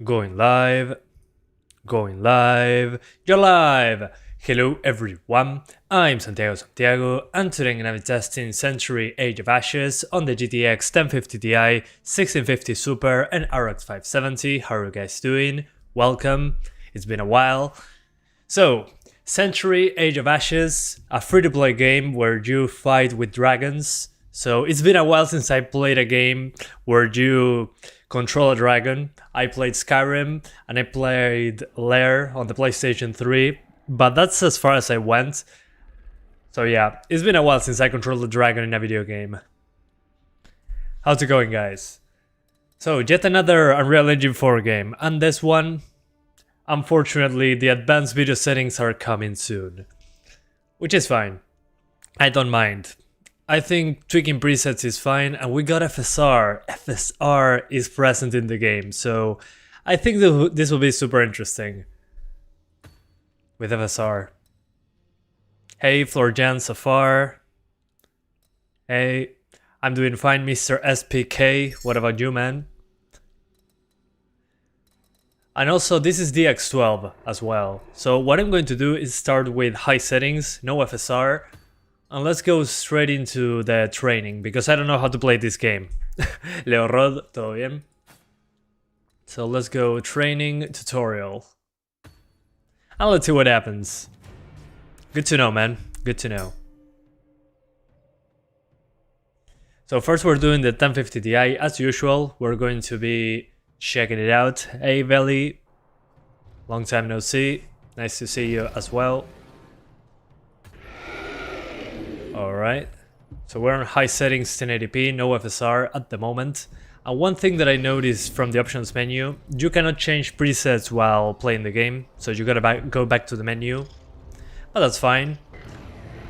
Going live. Going live. You're live! Hello everyone, I'm Santiago, and today I'm gonna be testing Century Age of Ashes on the GTX 1050 Ti, 1650 Super and RX 570. How are you guys doing? Welcome, it's been a while. So, Century Age of Ashes, a free-to-play game where you fight with dragons. So it's been a while since I played a game where you control a dragon. I played Skyrim and I played Lair on the PlayStation 3, but that's as far as I went. So yeah, it's been a while since I controlled a dragon in a video game. How's it going, guys? So yet another Unreal Engine 4 game, and this one, unfortunately, the advanced video settings are coming soon. Which is fine. I don't mind. I think tweaking presets is fine, and we got FSR. FSR is present in the game, so I think this will be super interesting with FSR. Hey, Florjan Safar. Hey, I'm doing fine, Mr. SPK. What about you, man? And also, this is DX12 as well. So what I'm going to do is start with high settings, no FSR. And let's go straight into the training, because I don't know how to play this game. Leo Rod, todo bien? So let's go training tutorial. And let's see what happens. Good to know, man. Good to know. So first we're doing the 1050 Ti as usual. We're going to be checking it out. Hey, Veli. Long time no see. Nice to see you as well. Alright, so we're on high settings 1080p, no FSR at the moment. And one thing that I noticed from the options menu, you cannot change presets while playing the game, so you gotta go back to the menu. But that's fine.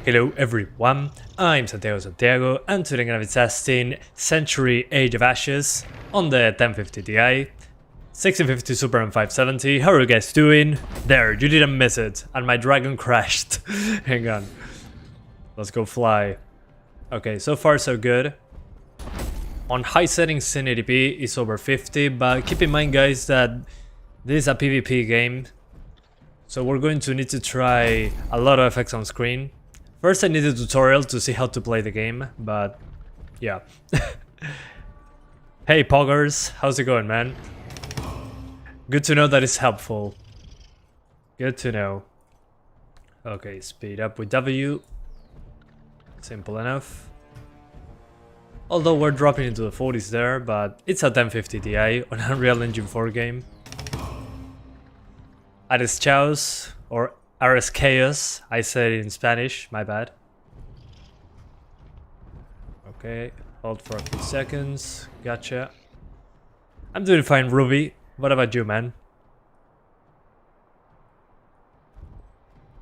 Hello everyone, I'm Santiago, and today I'm gonna be testing Century Age of Ashes on the 1050 Ti, 1650 Super and 570. How are you guys doing? There, you didn't miss it, and my dragon crashed. Hang on. Let's go fly. Okay, so far so good. On high settings 1080p is over 50, but keep in mind, guys, that this is a PvP game. So we're going to need to try a lot of effects on screen. First I need a tutorial to see how to play the game, but yeah. Hey Poggers, how's it going, man? Good to know that it's helpful. Good to know. Okay, speed up with W. Simple enough. Although we're dropping into the 40s there, but it's a 1050 Ti on Unreal Engine 4 game. Ares Chaos, or Ares Chaos, I said it in Spanish, my bad. Okay, hold for a few seconds, gotcha. I'm doing fine, Ruby. What about you, man?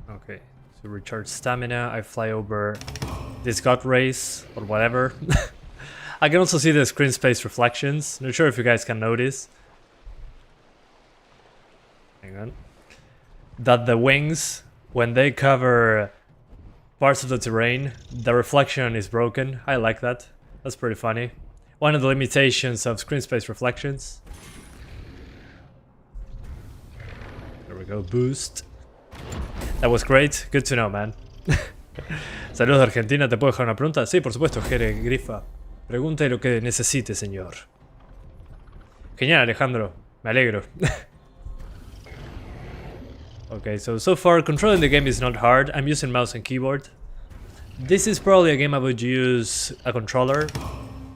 Okay, so recharge stamina, I fly over this god race or whatever. I can also see the screen space reflections. Not sure if you guys can notice. Hang on. That the wings, when they cover parts of the terrain, the reflection is broken. I like that. That's pretty funny. One of the limitations of screen space reflections. There we go, boost. That was great. Good to know, man. Saludos de Argentina, ¿te puedo dejar una pregunta? Sí, por supuesto, Jere Grifa. Pregunte lo que necesite, señor. Genial, Alejandro. Me alegro. Okay, so far controlling the game is not hard. I'm using mouse and keyboard. This is probably a game I would use a controller,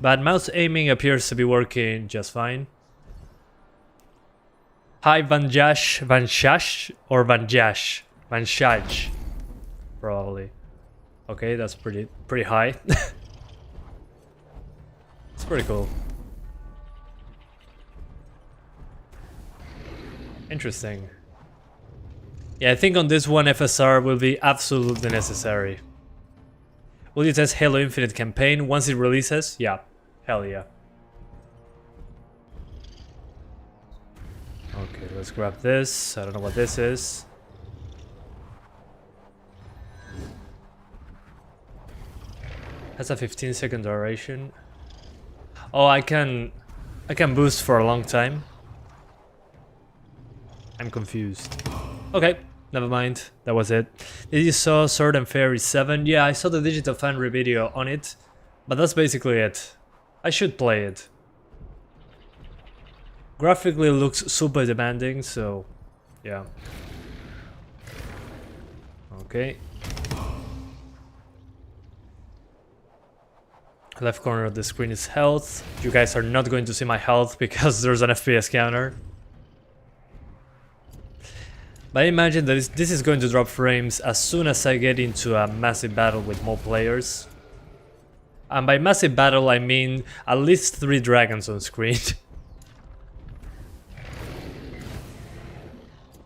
but mouse aiming appears to be working just fine. Hi, Vanjash, or Vanjash? Vanshaj, probably. Okay, that's pretty high. It's pretty cool. Interesting. Yeah, I think on this one FSR will be absolutely necessary. Will you test Halo Infinite campaign once it releases? Yeah, hell yeah. Okay, let's grab this. I don't know what this is. Has a 15-second duration. Oh, I can boost for a long time. I'm confused. Okay, never mind. That was it. Did you saw Sword and Fairy 7? Yeah, I saw the Digital Foundry video on it, but that's basically it. I should play it. Graphically looks super demanding, so yeah. Okay. Left corner of the screen is health. You guys are not going to see my health because there's an FPS counter. But I imagine that this is going to drop frames as soon as I get into a massive battle with more players. And by massive battle I mean at least 3 dragons on screen.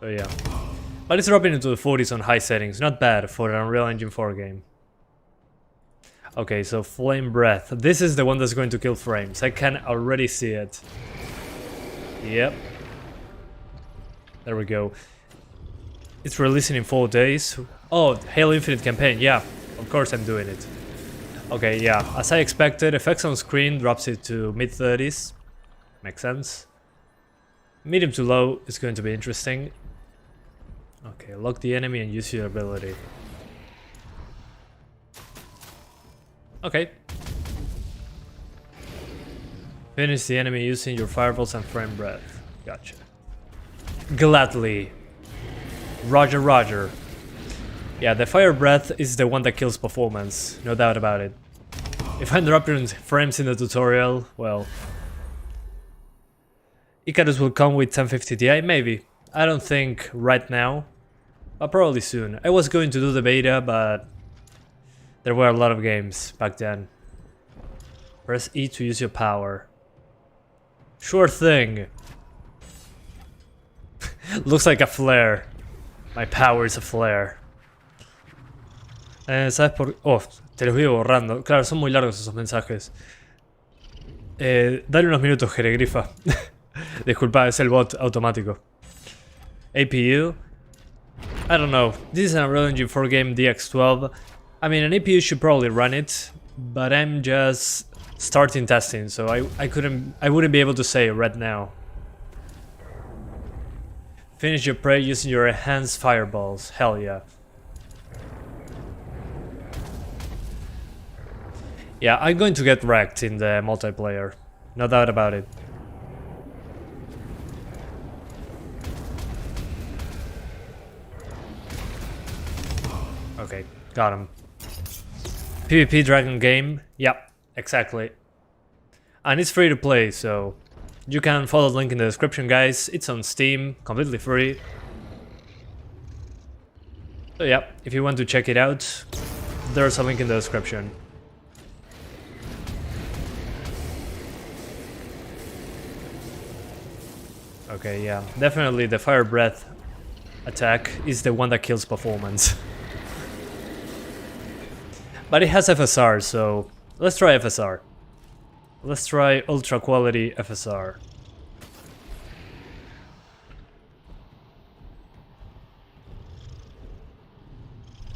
So yeah. But it's dropping into the 40s on high settings, not bad for an Unreal Engine 4 game. Okay, so Flame Breath. This is the one that's going to kill frames. I can already see it. Yep. There we go. It's releasing in 4 days. Oh, Halo Infinite campaign. Yeah, of course I'm doing it. Okay, yeah. As I expected, effects on screen drops it to mid-30s. Makes sense. Medium to low is going to be interesting. Okay, lock the enemy and use your ability. Okay. Finish the enemy using your fireballs and flame breath. Gotcha. Gladly. Roger, roger. Yeah, the fire breath is the one that kills performance, no doubt about it. If I'm dropping frames in the tutorial, well... Icarus will come with 1050 Ti, maybe. I don't think right now, but probably soon. I was going to do the beta, but... there were a lot of games back then. Press E to use your power. Sure thing. Looks like a flare. My power is a flare. ¿Sabes por qué? Oh, te los voy borrando. Claro, son muy largos esos mensajes. Dale unos minutos, Jeregrifa. Disculpa, es el bot automático. APU? I don't know. This is an Unreal Engine 4 game DX12. I mean, an APU should probably run it, but I'm just starting testing, so I wouldn't be able to say right now. Finish your prey using your enhanced fireballs. Hell yeah. Yeah, I'm going to get wrecked in the multiplayer. No doubt about it. Okay, got him. PvP Dragon game? Yep, exactly. And it's free to play, so you can follow the link in the description, guys. It's on Steam, completely free. So yeah, if you want to check it out, there's a link in the description. Okay, yeah, definitely the fire breath attack is the one that kills performance. But it has FSR, so let's try FSR. Let's try ultra quality FSR.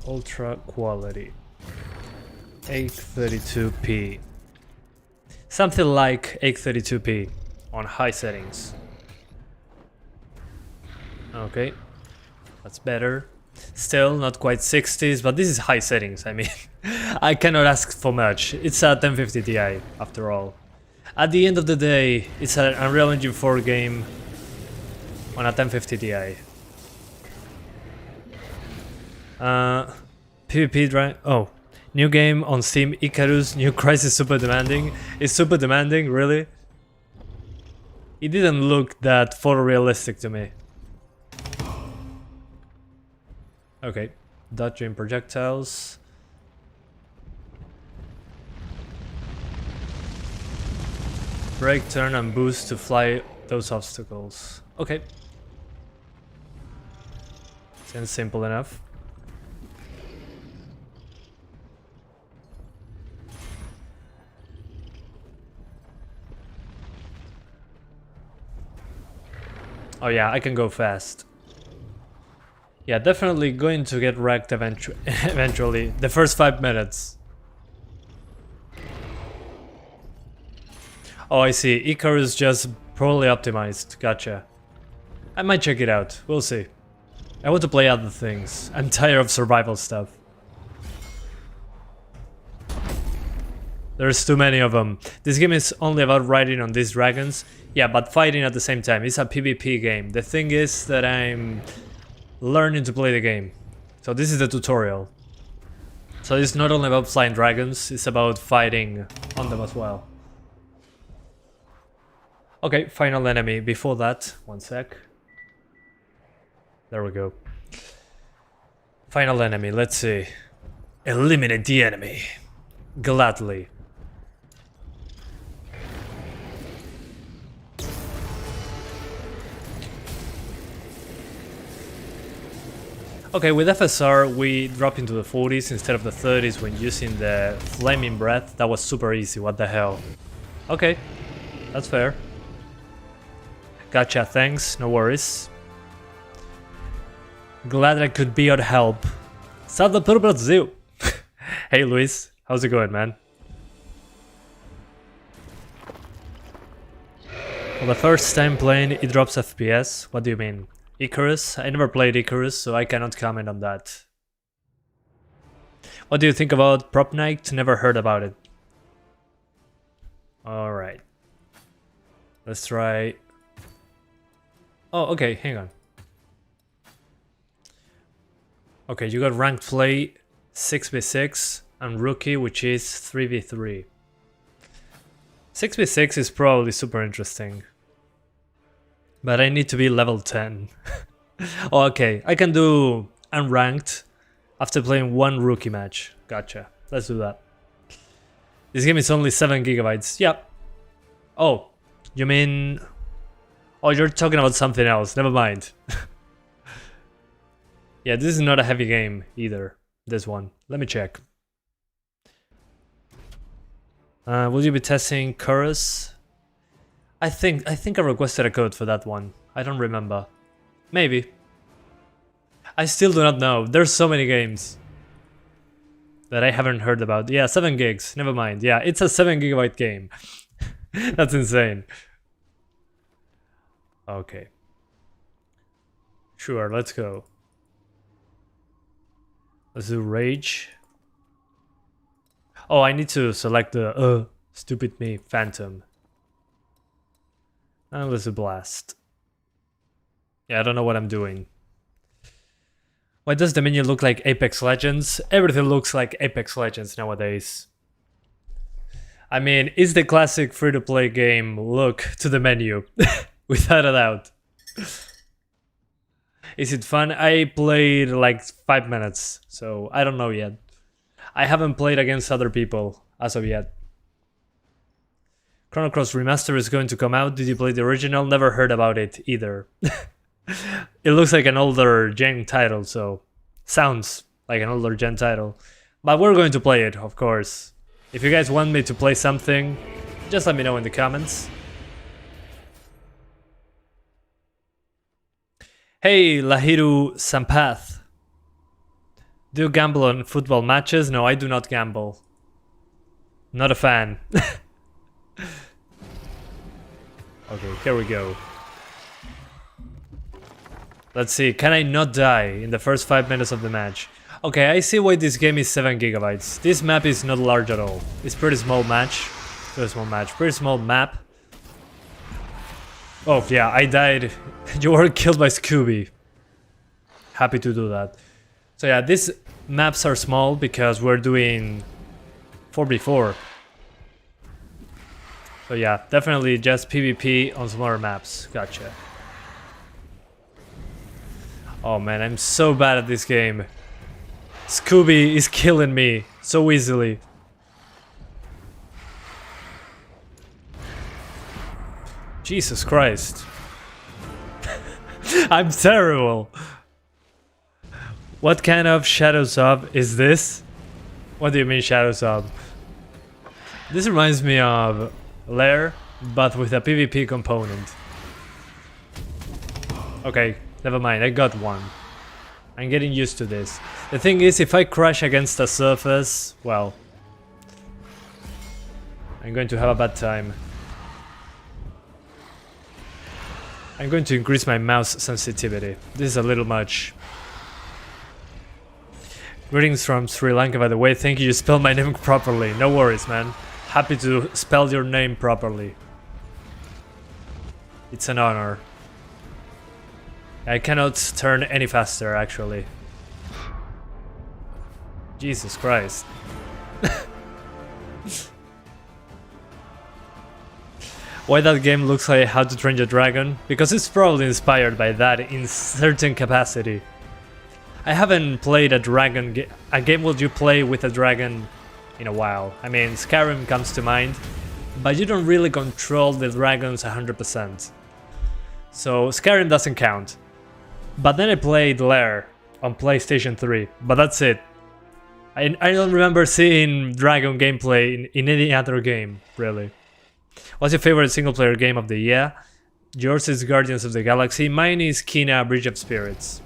Ultra quality. 832p. Something like 832p on high settings. Okay, that's better. Still not quite 60s, but this is high settings, I mean. I cannot ask for much. It's a 1050 Ti, after all. At the end of the day, it's an Unreal Engine 4 game on a 1050 Ti. PvP drive. Oh, new game on Steam, Icarus, new crisis super demanding. Is super demanding, really? It didn't look that photorealistic to me. Okay, dodging projectiles. Brake, turn and boost to fly those obstacles. Okay. Seems simple enough. Oh yeah, I can go fast. Yeah, definitely going to get wrecked eventually. The first 5 minutes. Oh, I see. Icarus just poorly optimized. Gotcha. I might check it out, we'll see. I want to play other things. I'm tired of survival stuff. There's too many of them. This game is only about riding on these dragons. Yeah, but fighting at the same time. It's a PvP game. The thing is that I'm learning to play the game. So this is the tutorial. So it's not only about flying dragons, it's about fighting on them as well. Okay, final enemy. Before that, one sec. There we go. Final enemy, let's see. Eliminate the enemy. Gladly. Okay, with FSR we drop into the 40s instead of the 30s when using the Flaming Breath. That was super easy, what the hell. Okay, that's fair. Gotcha, thanks, no worries. Glad I could be of help. Salve Peripherals and Gear. Hey Luis, how's it going, man? For the first time playing, it drops FPS. What do you mean? Icarus? I never played Icarus, so I cannot comment on that. What do you think about Prop Night? Never heard about it. Alright. Let's try... Oh, okay, hang on. Okay, you got Ranked Play 6v6 and Rookie, which is 3v3. 6v6 is probably super interesting. But I need to be level 10. Oh, okay, I can do unranked after playing one rookie match. Gotcha, let's do that. This game is only 7 gigabytes. Yep. Oh, you mean... Oh, you're talking about something else. Never mind. Yeah, this is not a heavy game either. This one. Let me check. Will you be testing Chorus? I think I requested a code for that one. I don't remember. Maybe. I still do not know. There's so many games that I haven't heard about. Yeah, 7 gigs. Never mind. Yeah, it's a 7 gigabyte game. That's insane. Okay. Sure, let's go. Let's do Rage. Oh, I need to select the stupid me, Phantom. And let's do Blast. Yeah, I don't know what I'm doing. Why does the menu look like Apex Legends? Everything looks like Apex Legends nowadays. I mean, it's the classic free-to-play game look to the menu. Without a doubt. Is it fun? I played like 5 minutes, so I don't know yet. I haven't played against other people as of yet. Chrono Cross Remaster is going to come out. Did you play the original? Never heard about it either. It looks like an older gen title, so sounds like an older gen title. But we're going to play it, of course. If you guys want me to play something, just let me know in the comments. Hey, Lahiru Sampath. Do you gamble on football matches? No, I do not gamble. Not a fan. Okay, here we go. Let's see, can I not die in the first 5 minutes of the match? Okay, I see why this game is 7 gigabytes. This map is not large at all. It's pretty small match. Pretty small map. Oh yeah, I died. You were killed by Scooby. Happy to do that. So yeah, these maps are small because we're doing 4v4. So yeah, definitely just PvP on smaller maps. Gotcha. Oh man, I'm so bad at this game. Scooby is killing me so easily. Jesus Christ. I'm terrible. What kind of Shadows of is this? What do you mean Shadows of? This reminds me of Lair, but with a PvP component. Okay, never mind, I got one. I'm getting used to this. The thing is, if I crash against a surface, well, I'm going to have a bad time. I'm going to increase my mouse sensitivity. This is a little much. Greetings from Sri Lanka, by the way. Thank you spelled my name properly. No worries, man. Happy to spell your name properly. It's an honor. I cannot turn any faster, actually. Jesus Christ. Why that game looks like How to Train Your Dragon? Because it's probably inspired by that in certain capacity. I haven't played a game will you play with a dragon in a while. I mean, Skyrim comes to mind, but you don't really control the dragons 100%. So Skyrim doesn't count. But then I played Lair on PlayStation 3, but that's it. I don't remember seeing dragon gameplay in any other game, really. What's your favorite single-player game of the year? Yours is Guardians of the Galaxy. Mine is Kena Bridge of Spirits.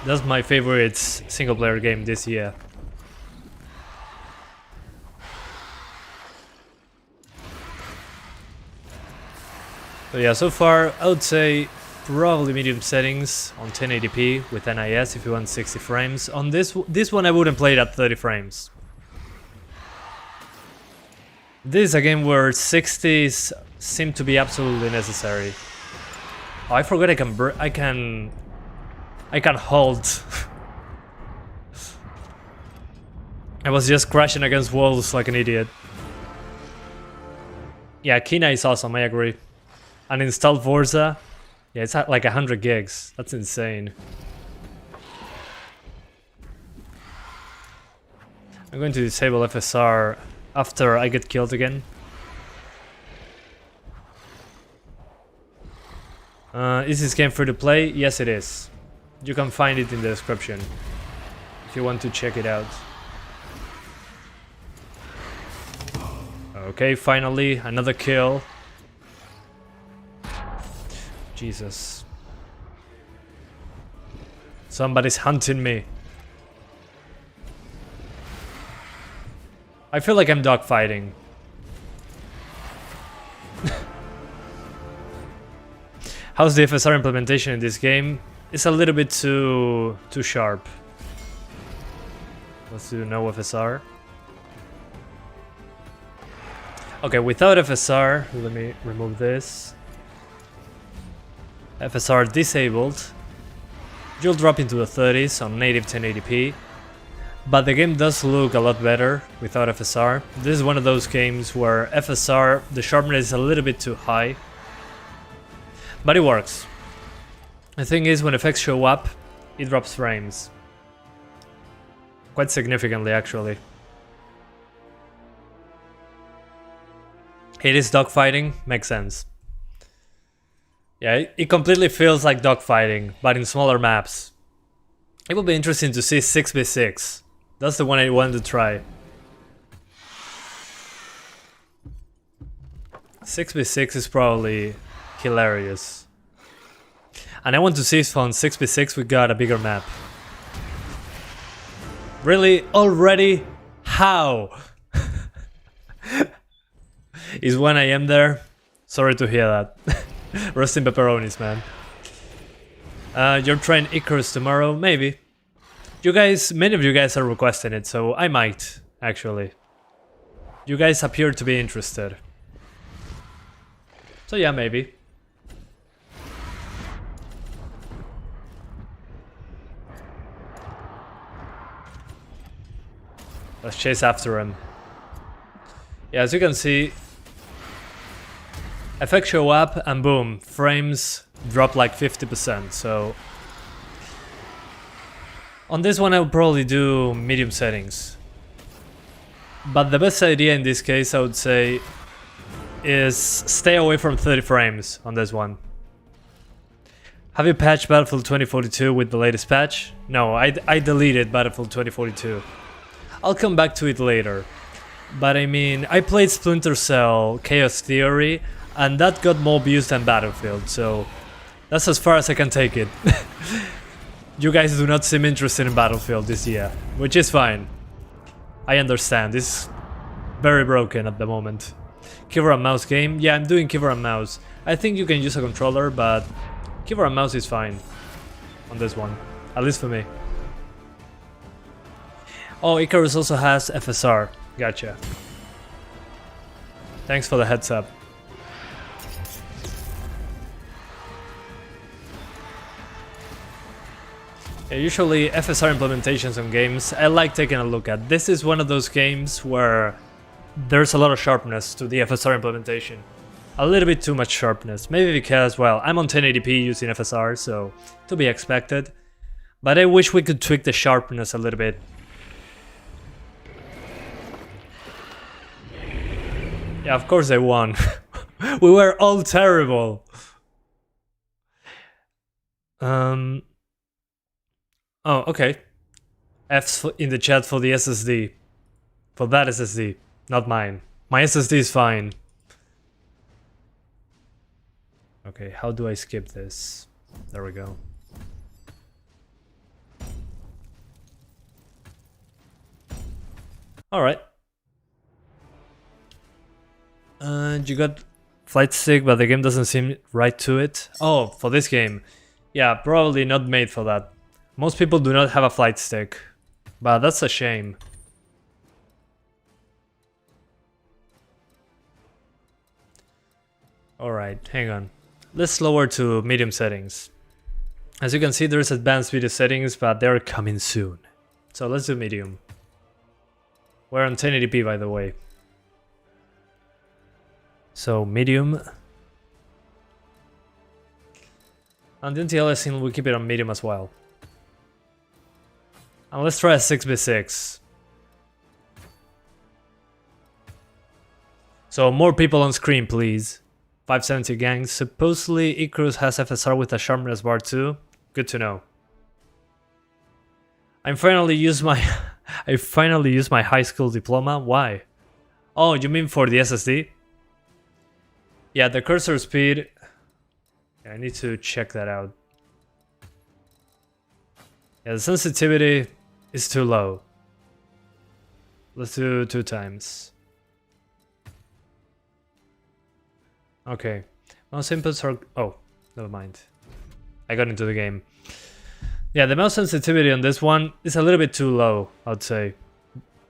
That's my favorite single-player game this year. So yeah, so far I would say probably medium settings on 1080p with NIS if you want 60 frames. On this one I wouldn't play it at 30 frames. This is a game where 60s seem to be absolutely necessary. Oh, I forgot I can hold. I was just crashing against walls like an idiot. Yeah, Kena is awesome, I agree. Uninstalled Forza. Yeah, it's at like 100 gigs. That's insane. I'm going to disable FSR after I get killed again. Is this game free to play? Yes, it is. You can find it in the description if you want to check it out. Okay, finally, another kill. Jesus. Somebody's hunting me. I feel like I'm dogfighting. How's the FSR implementation in this game? It's a little bit too sharp. Let's do no FSR. Okay, without FSR, let me remove this. FSR disabled. You'll drop into the 30s on native 1080p. But the game does look a lot better without FSR. This is one of those games where FSR, the sharpness is a little bit too high. But it works. The thing is, when effects show up, it drops frames. Quite significantly, actually. It is dogfighting, makes sense. Yeah, it completely feels like dogfighting, but in smaller maps. It will be interesting to see 6v6. That's the one I wanted to try. 6v6 is probably hilarious. And I want to see if on 6v6 we got a bigger map. Really? Already? How? Is 1 AM there? Sorry to hear that. Rest in pepperonis, man. You're trying Icarus tomorrow? Maybe. You guys, many of you guys are requesting it, so I might, actually. You guys appear to be interested. So yeah, maybe. Let's chase after him. Yeah, as you can see, effects show up and boom, frames drop like 50%, so... On this one I would probably do medium settings. But the best idea in this case, I would say, is stay away from 30 frames on this one. Have you patched Battlefield 2042 with the latest patch? No, I deleted Battlefield 2042. I'll come back to it later. But I mean, I played Splinter Cell Chaos Theory, and that got more views than Battlefield, so that's as far as I can take it. You guys do not seem interested in Battlefield this year, which is fine. I understand, it's very broken at the moment. Keyboard and mouse game? Yeah, I'm doing keyboard and mouse. I think you can use a controller, but keyboard and mouse is fine on this one, at least for me. Oh, Icarus also has FSR. Gotcha. Thanks for the heads up. Yeah, usually FSR implementations on games, I like taking a look at. This is one of those games where there's a lot of sharpness to the FSR implementation. A little bit too much sharpness. Maybe because, well, I'm on 1080p using FSR, so to be expected. But I wish we could tweak the sharpness a little bit. Yeah, of course they won. We were all terrible. Oh, okay. F's in the chat for the SSD. For that SSD, not mine. My SSD is fine. Okay, how do I skip this? There we go. Alright. You got flight stick, but the game doesn't seem right to it. Oh, for this game. Yeah, probably not made for that. Most people do not have a flight stick, but that's a shame. Alright, hang on. Let's lower to medium settings. As you can see, there's advanced video settings, but they're coming soon. So let's do medium. We're on 1080p, by the way. So medium. And the anti-aliasing, we'll keep it on medium as well. And let's try a 6x6. So more people on screen, please. 570 gang. Supposedly Icarus has FSR with a sharpness bar too. Good to know. I finally used my high school diploma. Why? Oh, you mean for the SSD? Yeah, the cursor speed. I need to check that out. Yeah, the sensitivity is too low. Let's do 2 times. Okay. Mouse inputs are... Oh, never mind. I got into the game. Yeah, the mouse sensitivity on this one is a little bit too low, I'd say.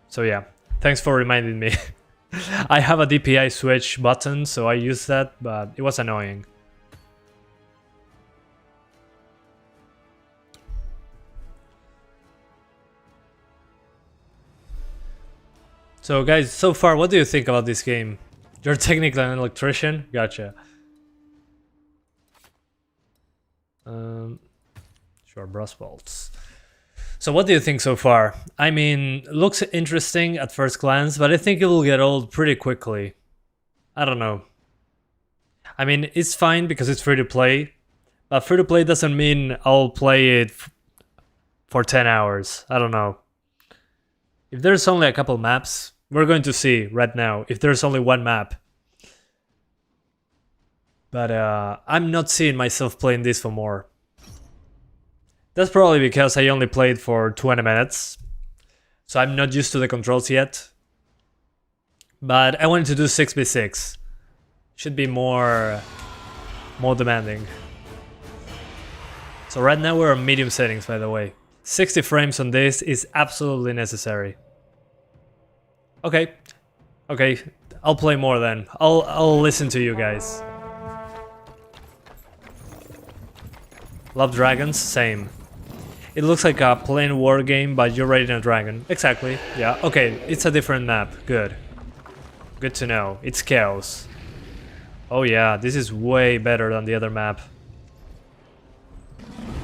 So yeah, thanks for reminding me. I have a DPI switch button, so I use that, but it was annoying. So guys, so far, what do you think about this game? You're technically an electrician? Gotcha. Sure, brass bolts. So what do you think so far? I mean, looks interesting at first glance, but I think it will get old pretty quickly. I don't know. I mean, it's fine because it's free to play, but free to play doesn't mean I'll play it for 10 hours. I don't know. If there's only a couple maps, we're going to see right now if there's only one map. But I'm not seeing myself playing this for more. That's probably because I only played for 20 minutes. So I'm not used to the controls yet. But I wanted to do 6v6. Should be more demanding. So right now we're on medium settings, by the way. 60 frames on this is absolutely necessary. Okay. Okay, I'll play more then. I'll listen to you guys. Love dragons? Same. It looks like a plain war game, but you're riding a dragon. Exactly, yeah. Okay, it's a different map. Good. Good to know. It's chaos. Oh yeah, this is way better than the other map.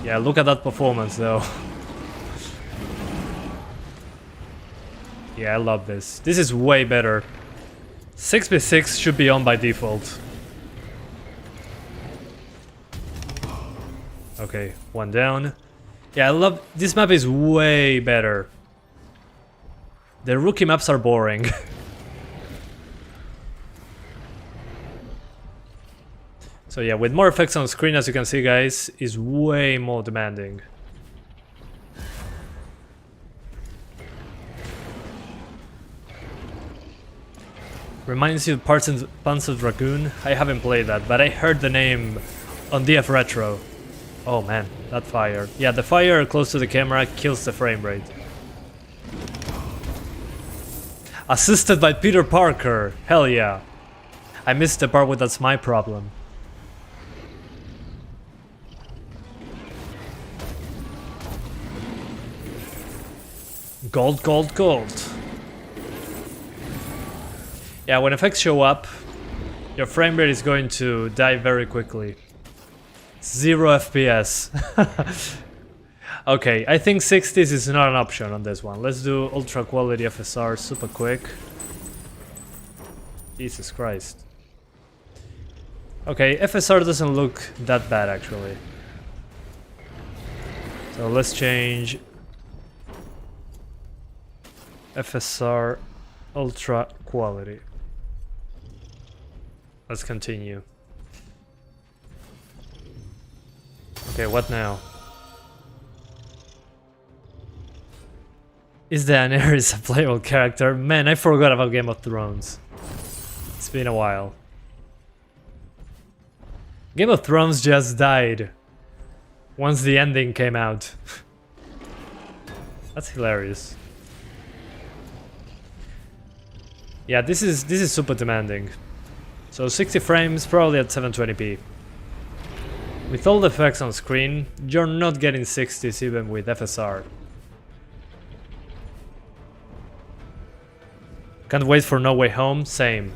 Yeah, look at that performance though. Yeah, I love this. This is way better. 6v6 should be on by default. Okay, one down. Yeah, I love... This map is way better. The rookie maps are boring. So yeah, with more effects on screen, as you can see, guys, is way more demanding. Reminds you of Panzer Dragoon? I haven't played that, but I heard the name on DF Retro. Oh man, that fire. Yeah, the fire close to the camera kills the frame rate. Assisted by Peter Parker. Hell yeah. I missed the part where that's my problem. Gold, gold, gold. Yeah, when effects show up, your frame rate is going to die very quickly. 0 FPS. Okay, I think 60s is not an option on this one. Let's do ultra quality FSR super quick. Jesus Christ. Okay, FSR doesn't look that bad actually. So let's change FSR ultra quality. Let's continue. Okay, what now? Is Daenerys a playable character? Man, I forgot about Game of Thrones. It's been a while. Game of Thrones just died once the ending came out. That's hilarious. Yeah, this is super demanding. So 60 frames, probably at 720p. With all the effects on screen, you're not getting 60s even with FSR. Can't wait for No Way Home, same.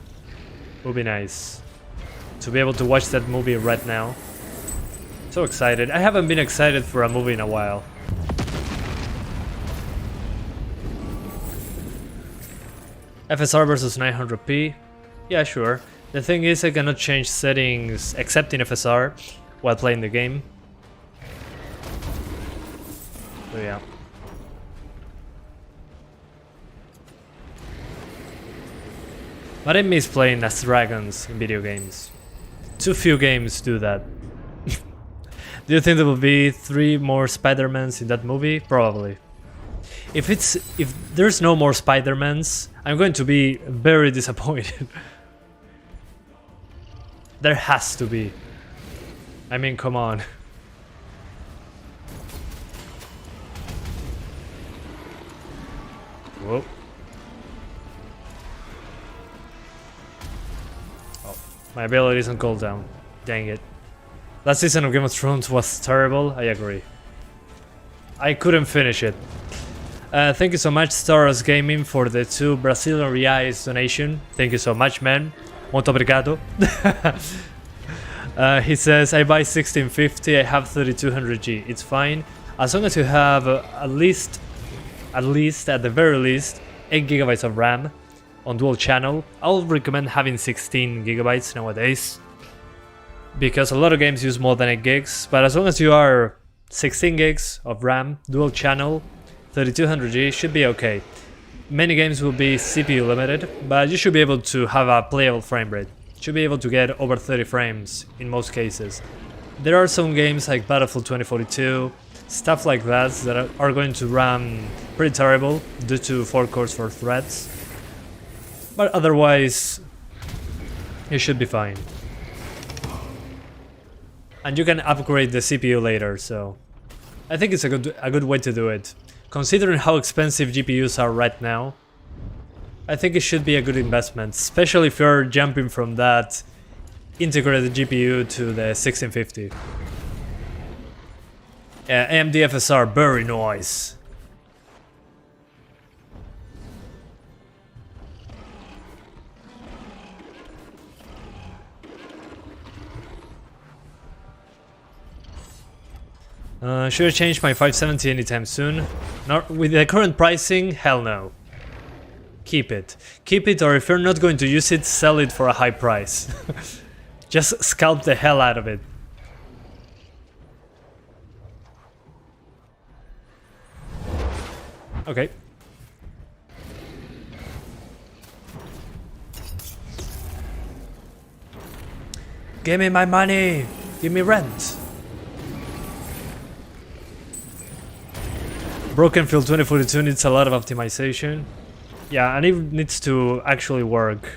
Would be nice to be able to watch that movie right now. So excited. I haven't been excited for a movie in a while. FSR versus 900p? Yeah, sure. The thing is, I cannot change settings except in FSR while playing the game. So yeah. But I miss playing as dragons in video games. Too few games do that. Do you think there will be 3 more Spider-Mans in that movie? Probably. If there's no more Spider-Mans, I'm going to be very disappointed. There has to be. I mean, come on. Whoa. Oh, my abilities on cooldown. Dang it. Last season of Game of Thrones was terrible, I agree. I couldn't finish it. Thank you so much, Staros Gaming, for the 2 Brazilian reais donation. Thank you so much, man. Muito obrigado. He says, I buy 1650, I have 3200G. It's fine. As long as you have at least at the very least, 8 GB of RAM on dual channel. I'll recommend having 16 GB nowadays, because a lot of games use more than 8 gigs, but as long as you are 16 gigs of RAM, dual channel, 3200G should be okay. Many games will be CPU limited, but you should be able to have a playable frame rate. You should be able to get over 30 frames in most cases. There are some games like Battlefield 2042, stuff like that are going to run pretty terrible due to 4 cores for threads. But otherwise, you should be fine. And you can upgrade the CPU later, so I think it's a good way to do it. Considering how expensive GPUs are right now, I think it should be a good investment, especially if you're jumping from that integrated GPU to the 1650. Yeah, AMD FSR, very nice. Should I change my 570 anytime soon? Not with the current pricing, hell no. Keep it. Keep it, or if you're not going to use it, sell it for a high price. Just scalp the hell out of it. Okay. Give me my money! Give me rent! Broken Field 2042 needs a lot of optimization. Yeah, and it needs to actually work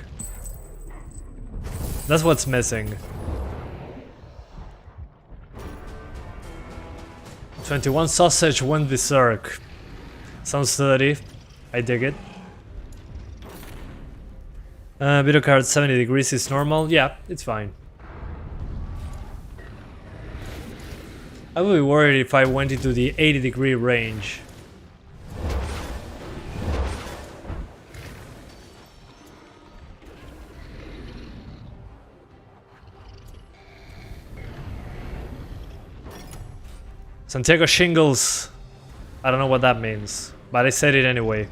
That's what's missing. 21 sausage went berserk. Sounds 30. I dig it. Video card 70 degrees is normal. Yeah, it's fine. I would be worried if I went into the 80-degree range. Santiago shingles. I don't know what that means, but I said it anyway.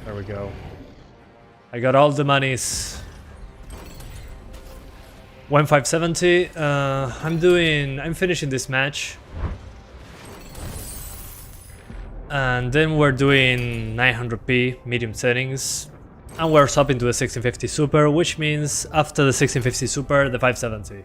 There we go. I got all the monies. 1570. I'm finishing this match. And then we're doing 900p medium settings. And we're swapping to the 1650 Super, which means after the 1650 Super, the 570.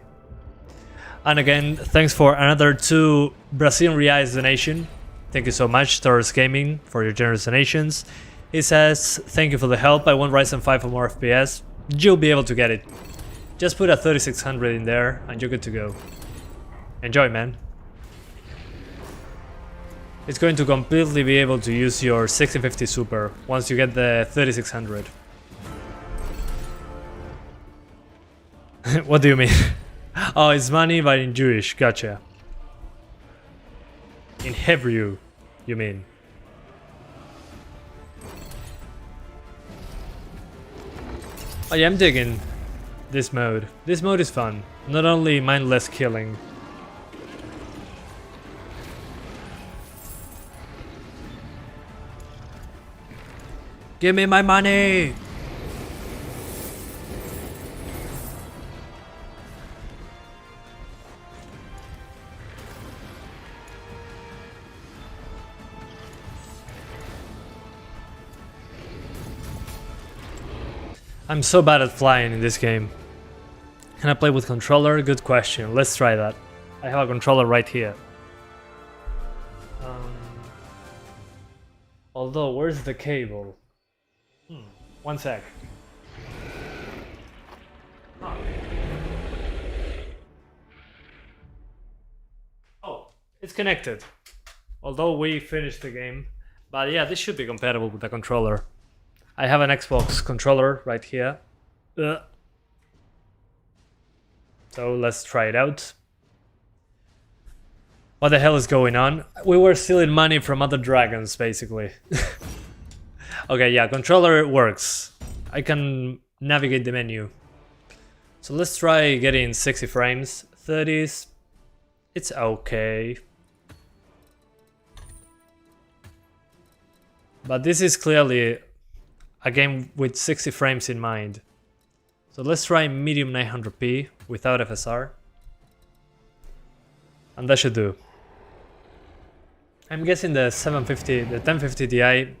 And again, thanks for another 2 Brazilian reais donation. Thank you so much, Taurus Gaming, for your generous donations. He says, thank you for the help, I want Ryzen 5 for more FPS. You'll be able to get it. Just put a 3600 in there and you're good to go. Enjoy, man. It's going to completely be able to use your 1650 Super once you get the 3600. What do you mean? Oh, it's money but in Jewish, gotcha. In Hebrew, you mean? Oh yeah, I'm digging this mode. This mode is fun. Not only mindless killing. Give me my money! I'm so bad at flying in this game. Can I play with controller? Good question. Let's try that. I have a controller right here. Although, where's the cable? One sec. Oh, it's connected. Although we finished the game. But yeah, this should be compatible with the controller. I have an Xbox controller right here. So let's try it out. What the hell is going on? We were stealing money from other dragons, basically. Okay, yeah, controller works. I can navigate the menu. So let's try getting 60 frames. 30s. It's okay. But this is clearly a game with 60 frames in mind. So let's try medium 900p without FSR. And that should do. I'm guessing the 750, the 1050 Ti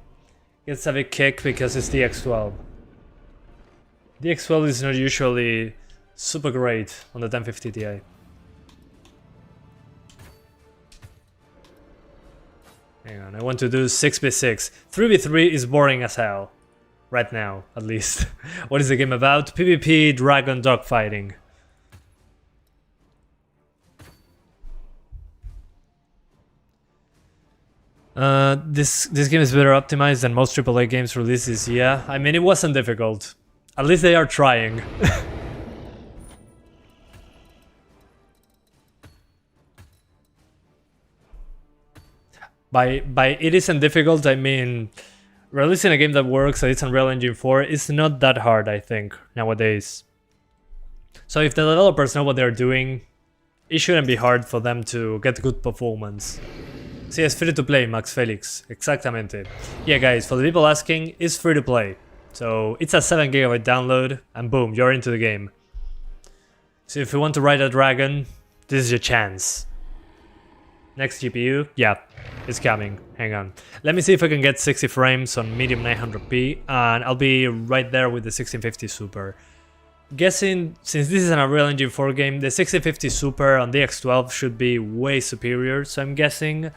gets a big kick because it's the X12. The X12 is not usually super great on the 1050 Ti. Hang on, I want to do 6v6. 3v3 is boring as hell. Right now, at least. What is the game about? PvP dragon dogfighting. This game is better optimized than most AAA games releases, yeah. I mean, it wasn't difficult. At least they are trying. By it isn't difficult, I mean releasing a game that works and it's Unreal Engine 4 is not that hard, I think, nowadays. So if the developers know what they're doing, it shouldn't be hard for them to get good performance. Sí, es free to play, Max Felix. Exactamente. Yeah, guys, for the people asking, it's free to play. So it's a 7 GB download, and boom, you're into the game. So if you want to ride a dragon, this is your chance. Next GPU, yeah, it's coming. Hang on. Let me see if I can get 60 frames on medium 900p, and I'll be right there with the 1650 Super. Guessing, since this is an Unreal Engine 4 game, the 1650 Super on the X12 should be way superior, so I'm guessing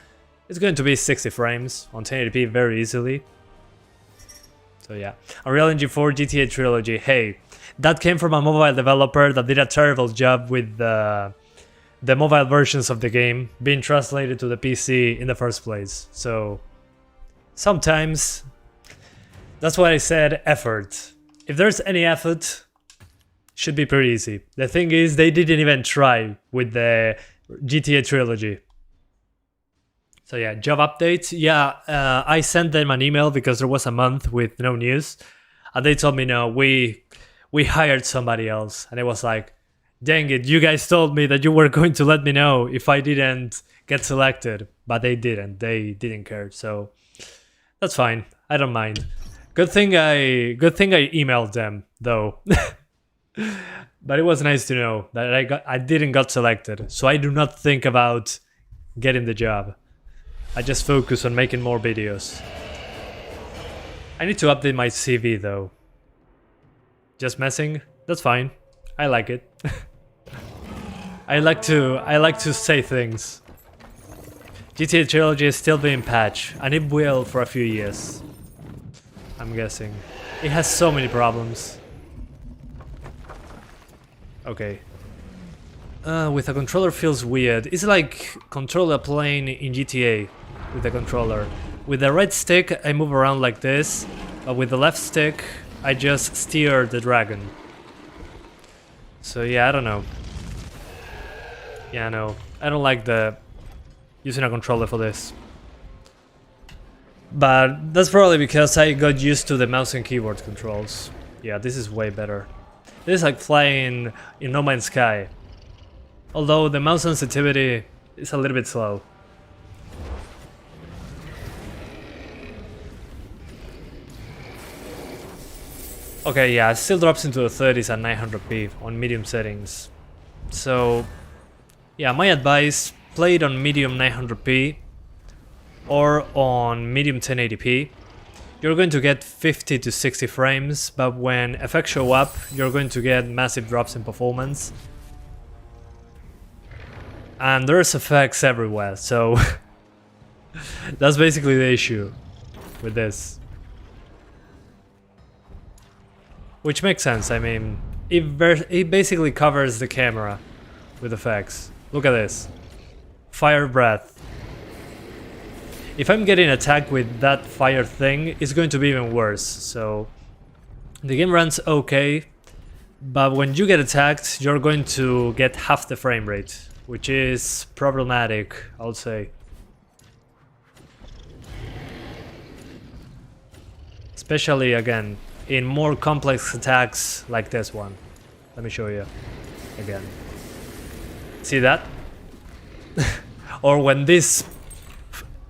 It's going to be 60 frames on 1080p very easily. So yeah, Unreal Engine 4 GTA Trilogy. Hey, that came from a mobile developer that did a terrible job with the mobile versions of the game being translated to the PC in the first place. So sometimes, that's why I said effort. If there's any effort, should be pretty easy. The thing is, they didn't even try with the GTA Trilogy. So yeah, job updates. Yeah, I sent them an email because there was a month with no news. And they told me, no, we hired somebody else. And it was like, dang it, you guys told me that you were going to let me know if I didn't get selected. But they didn't. They didn't care. So that's fine. I don't mind. Good thing I emailed them though. But it was nice to know that I didn't got selected. So I do not think about getting the job. I just focus on making more videos. I need to update my CV though. Just messing? That's fine. I like it. I like to say things. GTA Trilogy is still being patched, and it will for a few years. I'm guessing. It has so many problems. Okay. With a controller feels weird. It's like controller playing in GTA with the controller. With the right stick, I move around like this, but with the left stick, I just steer the dragon. So yeah, I don't know. Yeah, no, I don't like using a controller for this. But that's probably because I got used to the mouse and keyboard controls. Yeah, this is way better. This is like flying in No Man's Sky. Although the mouse sensitivity is a little bit slow. Okay, yeah, it still drops into the 30s at 900p on medium settings. So, yeah, my advice, play it on medium 900p or on medium 1080p. You're going to get 50 to 60 frames, but when effects show up, you're going to get massive drops in performance. And there's effects everywhere, so that's basically the issue with this. Which makes sense, I mean, it basically covers the camera with effects. Look at this. Fire breath. If I'm getting attacked with that fire thing, it's going to be even worse, so the game runs okay, but when you get attacked, you're going to get half the frame rate, which is problematic, I'll say. Especially, again, in more complex attacks like this one. Let me show you again. See that? Or when these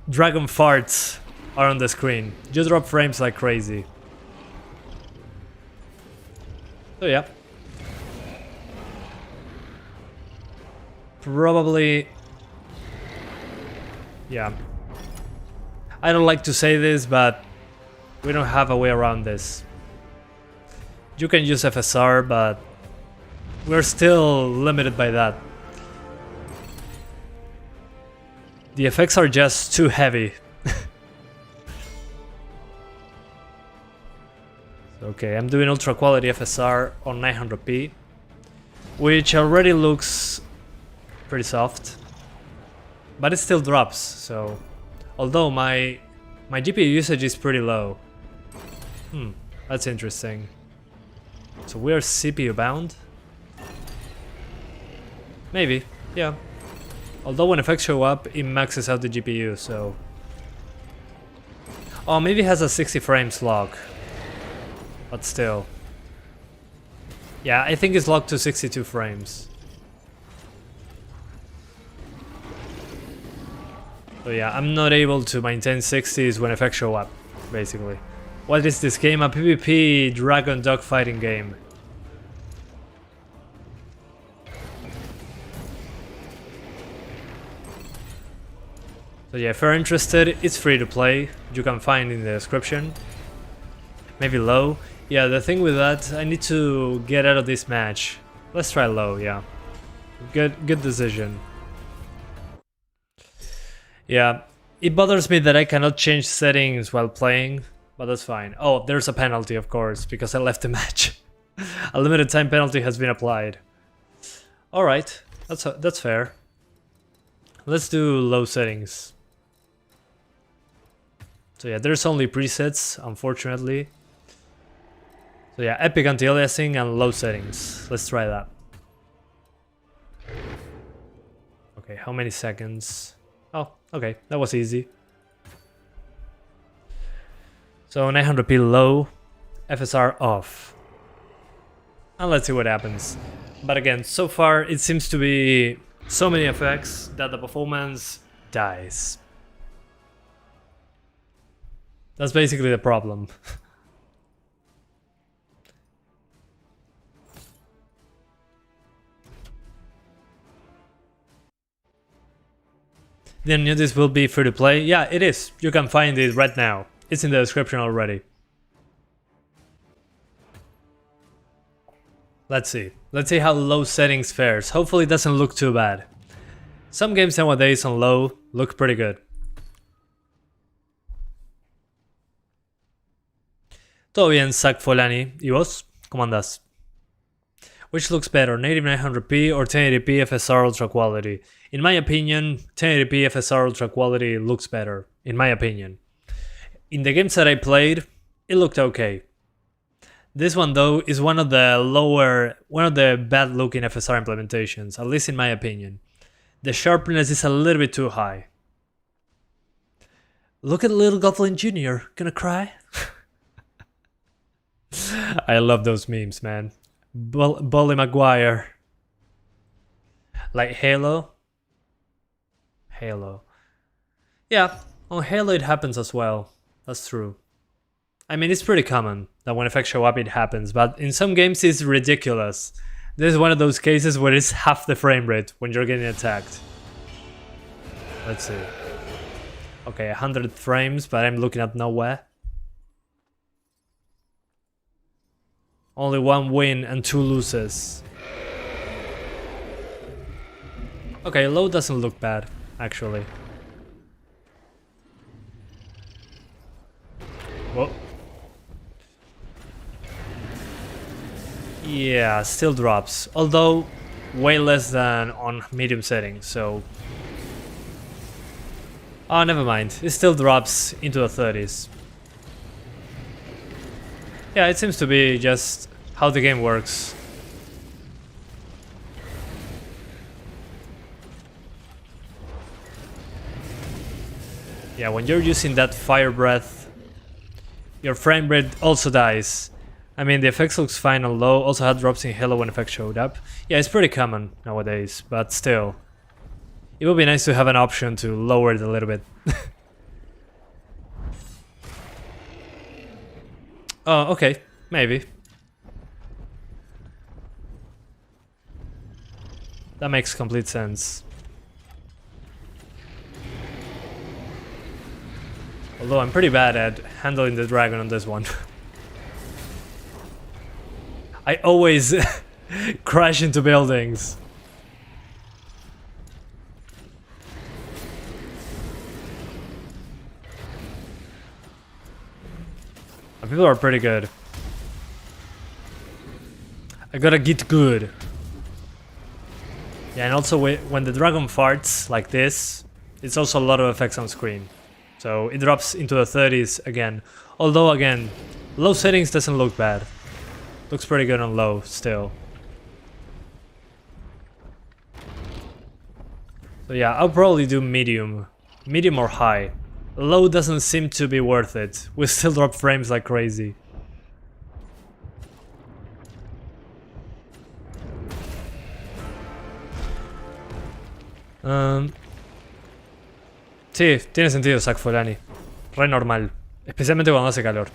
dragon farts are on the screen. You drop frames like crazy. So yeah. Probably... yeah. I don't like to say this, but we don't have a way around this. You can use FSR, but we're still limited by that. The effects are just too heavy. Okay, I'm doing ultra quality FSR on 900p, which already looks pretty soft, but it still drops, so although my GPU usage is pretty low. That's interesting. So we're CPU bound? Maybe, yeah. Although when effects show up, it maxes out the GPU, so... oh, maybe it has a 60 frames lock. But still. Yeah, I think it's locked to 62 frames. So yeah, I'm not able to maintain 60s when effects show up, basically. What is this game? A PvP dragon dogfighting game. So yeah, if you're interested, it's free to play. You can find in the description. Maybe low. Yeah, the thing with that, I need to get out of this match. Let's try low, yeah. Good decision. Yeah, It bothers me that I cannot change settings while playing, but that's fine. Oh, there's a penalty, of course, because I left the match. A limited time penalty has been applied. Alright, that's fair. Let's do low settings. So yeah, there's only presets, unfortunately. So yeah, epic anti-aliasing and low settings. Let's try that. Okay, how many seconds? Oh, okay, that was easy. So 900p low, FSR off. And let's see what happens. But again, so far it seems to be so many effects that the performance dies. That's basically the problem. Then this will be free to play. Yeah, it is. You can find it right now. It's in the description already. Let's see. Let's see how low settings fares. Hopefully it doesn't look too bad. Some games nowadays on low look pretty good. Todo bien, Zach Folani. ¿Y vos? ¿Cómo andas? Which looks better, native 900p or 1080p FSR Ultra Quality? In my opinion, 1080p FSR Ultra Quality looks better, in my opinion. In the games that I played, it looked okay. This one though is one of the bad looking FSR implementations, at least in my opinion. The sharpness is a little bit too high. Look at little Goblin Jr. Gonna cry? I love those memes, man. Bully Maguire. Like Halo? Halo. Yeah, on Halo it happens as well. That's true. I mean, it's pretty common that when effects show up it happens, but in some games it's ridiculous. This is one of those cases where it's half the frame rate when you're getting attacked. Let's see. Okay, 100 frames, but I'm looking at nowhere. Only 1 win and 2 losses. Okay, low doesn't look bad, actually. Whoa. Yeah, still drops. Although, way less than on medium settings, so... Oh, never mind. It still drops into the 30s. Yeah, it seems to be just how the game works. Yeah, when you're using that fire breath, your frame rate also dies. I mean, the effects looks fine on low, also had drops in Halo when effects showed up. Yeah, it's pretty common nowadays, but still. It would be nice to have an option to lower it a little bit. Oh, okay, maybe. That makes complete sense. Although I'm pretty bad at handling the dragon on this one. I always crash into buildings. People are pretty good. I gotta get good. Yeah, and also when the dragon farts like this, it's also a lot of effects on screen. So it drops into the 30s again. Although again, low settings doesn't look bad. Looks pretty good on low still. So yeah, I'll probably do medium. Medium or high. Low doesn't seem to be worth it. We still drop frames like crazy. Sí, tiene sentido, Zach Folani. Re normal. Especialmente cuando hace calor.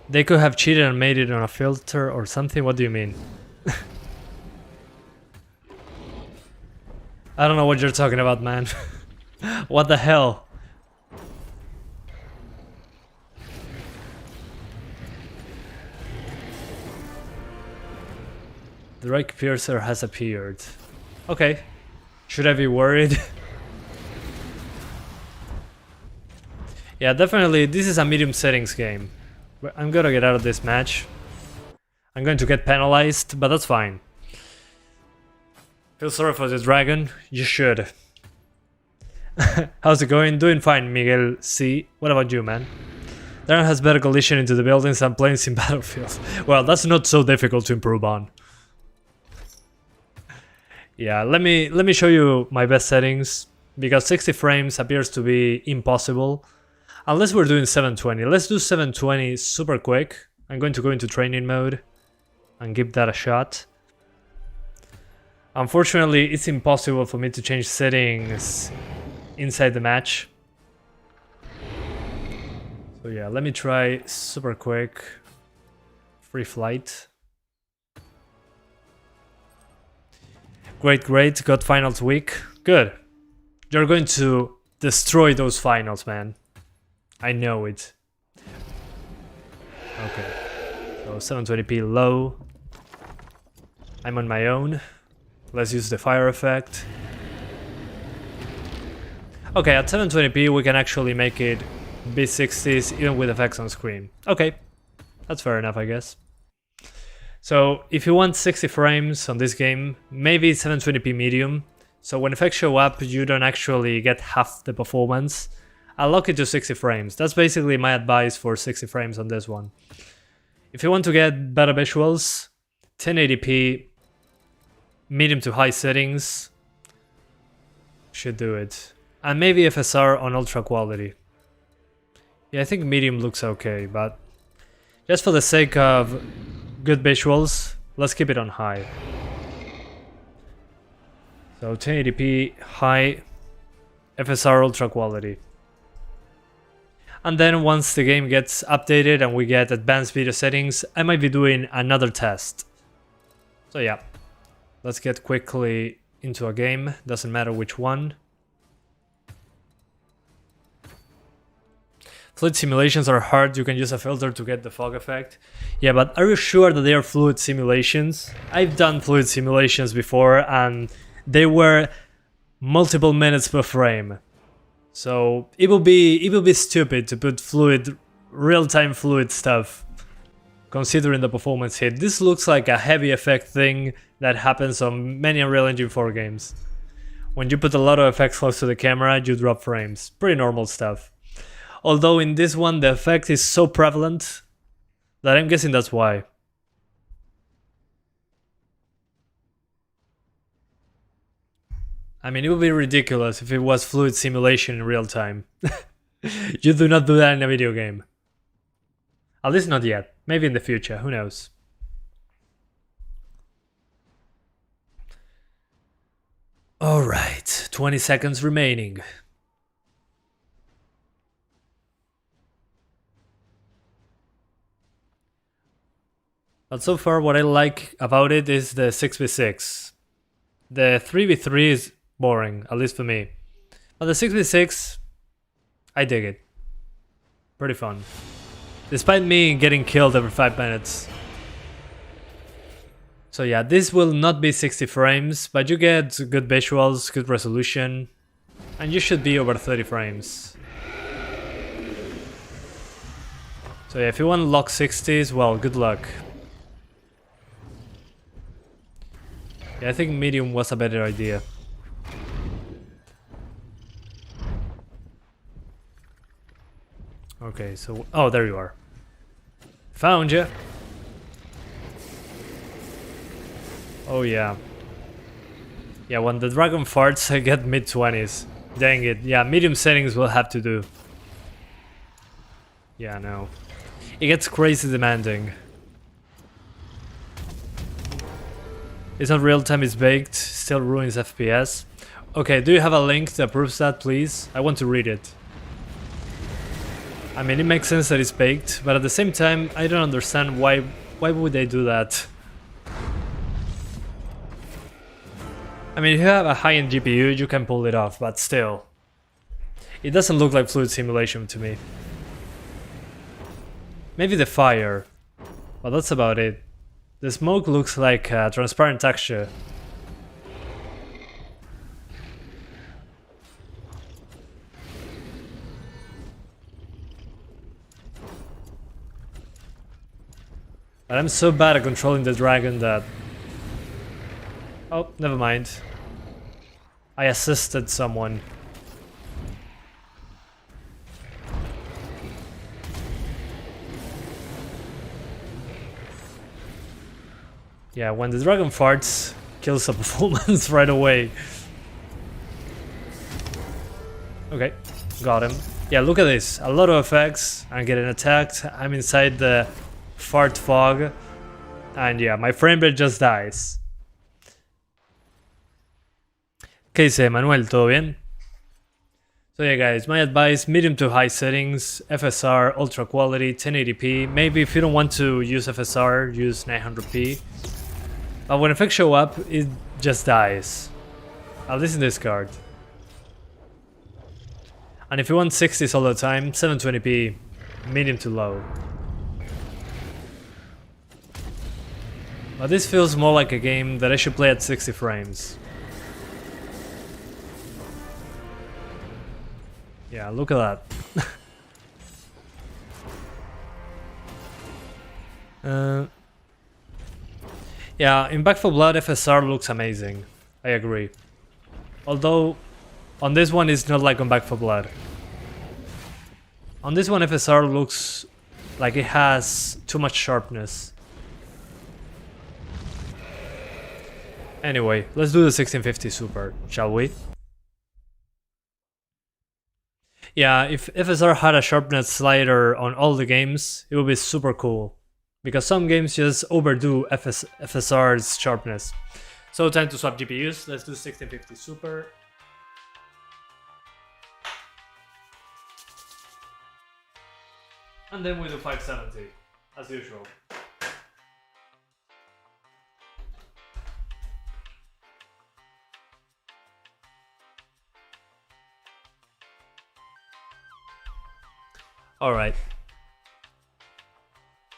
They could have cheated and made it on a filter or something? What do you mean? I don't know what you're talking about, man. What the hell? The Drake Piercer has appeared. Okay. Should I be worried? Yeah, definitely this is a medium settings game. I'm gonna get out of this match. I'm going to get penalized, but that's fine. Feel sorry for the dragon, you should. How's it going? Doing fine, Miguel C. What about you, man? Darren has better collision into the buildings and planes in Battlefield. Well, that's not so difficult to improve on. Yeah, let me show you my best settings, because 60 frames appears to be impossible. Unless we're doing 720. Let's do 720 super quick. I'm going to go into training mode and give that a shot. Unfortunately, it's impossible for me to change settings inside the match. So yeah, let me try super quick. Free flight. Great, great. Got finals week. Good. You're going to destroy those finals, man. I know it. Okay. So 720p low. I'm on my own. Let's use the fire effect. Okay, at 720p we can actually make it B60s even with effects on screen. Okay, that's fair enough, I guess. So if you want 60 frames on this game, maybe 720p medium. So when effects show up, you don't actually get half the performance. I'll lock it to 60 frames. That's basically my advice for 60 frames on this one. If you want to get better visuals, 1080p, medium to high settings should do it. And maybe FSR on ultra quality. Yeah, I think medium looks okay, but just for the sake of good visuals, let's keep it on high. So 1080p, high, FSR ultra quality. And then once the game gets updated and we get advanced video settings, I might be doing another test. So yeah, let's get quickly into a game, doesn't matter which one. Fluid simulations are hard, you can use a filter to get the fog effect. Yeah, but are you sure that they are fluid simulations? I've done fluid simulations before and they were multiple minutes per frame. So it will be stupid to put fluid, real-time fluid stuff, considering the performance hit. This looks like a heavy effect thing that happens on many Unreal Engine 4 games. When you put a lot of effects close to the camera, you drop frames. Pretty normal stuff. Although in this one the effect is so prevalent that I'm guessing that's why. I mean, it would be ridiculous if it was fluid simulation in real time. You do not do that in a video game. At least not yet. Maybe in the future, who knows. Alright, 20 seconds remaining. But so far what I like about it is the 6v6. The 3v3 is boring, at least for me. But the 6v6, I dig it. Pretty fun. Despite me getting killed every 5 minutes. So yeah, this will not be 60 frames, but you get good visuals, good resolution, and you should be over 30 frames. So yeah, if you want to lock 60s, well, good luck. Yeah, I think medium was a better idea. Okay, so... oh, there you are. Found you! Oh yeah. Yeah, when the dragon farts, I get mid-20s. Dang it. Yeah, medium settings will have to do. Yeah, no. It gets crazy demanding. It's not real time, it's baked, still ruins FPS. Okay, do you have a link that proves that, please? I want to read it. I mean, it makes sense that it's baked, but at the same time, I don't understand why would they do that? I mean, if you have a high-end GPU, you can pull it off, but still. It doesn't look like fluid simulation to me. Maybe the fire, but that's about it. The smoke looks like a transparent texture. But I'm so bad at controlling the dragon that... Oh, never mind. I assisted someone. Yeah, when the dragon farts, kills the performance right away. Okay, got him. Yeah, look at this. A lot of effects. I'm getting attacked. I'm inside the fart fog. And yeah, my frame rate just dies. ¿Qué dice Manuel? ¿Todo bien? So yeah guys, my advice, medium to high settings, FSR, ultra quality, 1080p. Maybe if you don't want to use FSR, use 900p. But when effects show up, it just dies. At least in this card. And if you want 60s all the time, 720p, medium to low. But this feels more like a game that I should play at 60 frames. Yeah, look at that. Yeah, in Back 4 Blood, FSR looks amazing. I agree. Although, on this one, it's not like on Back 4 Blood. On this one, FSR looks like it has too much sharpness. Anyway, let's do the 1650 Super, shall we? Yeah, if FSR had a sharpness slider on all the games, it would be super cool. Because some games just overdo FSR's sharpness. So time to swap GPUs, let's do 1650 Super. And then we do 570, as usual. Alright.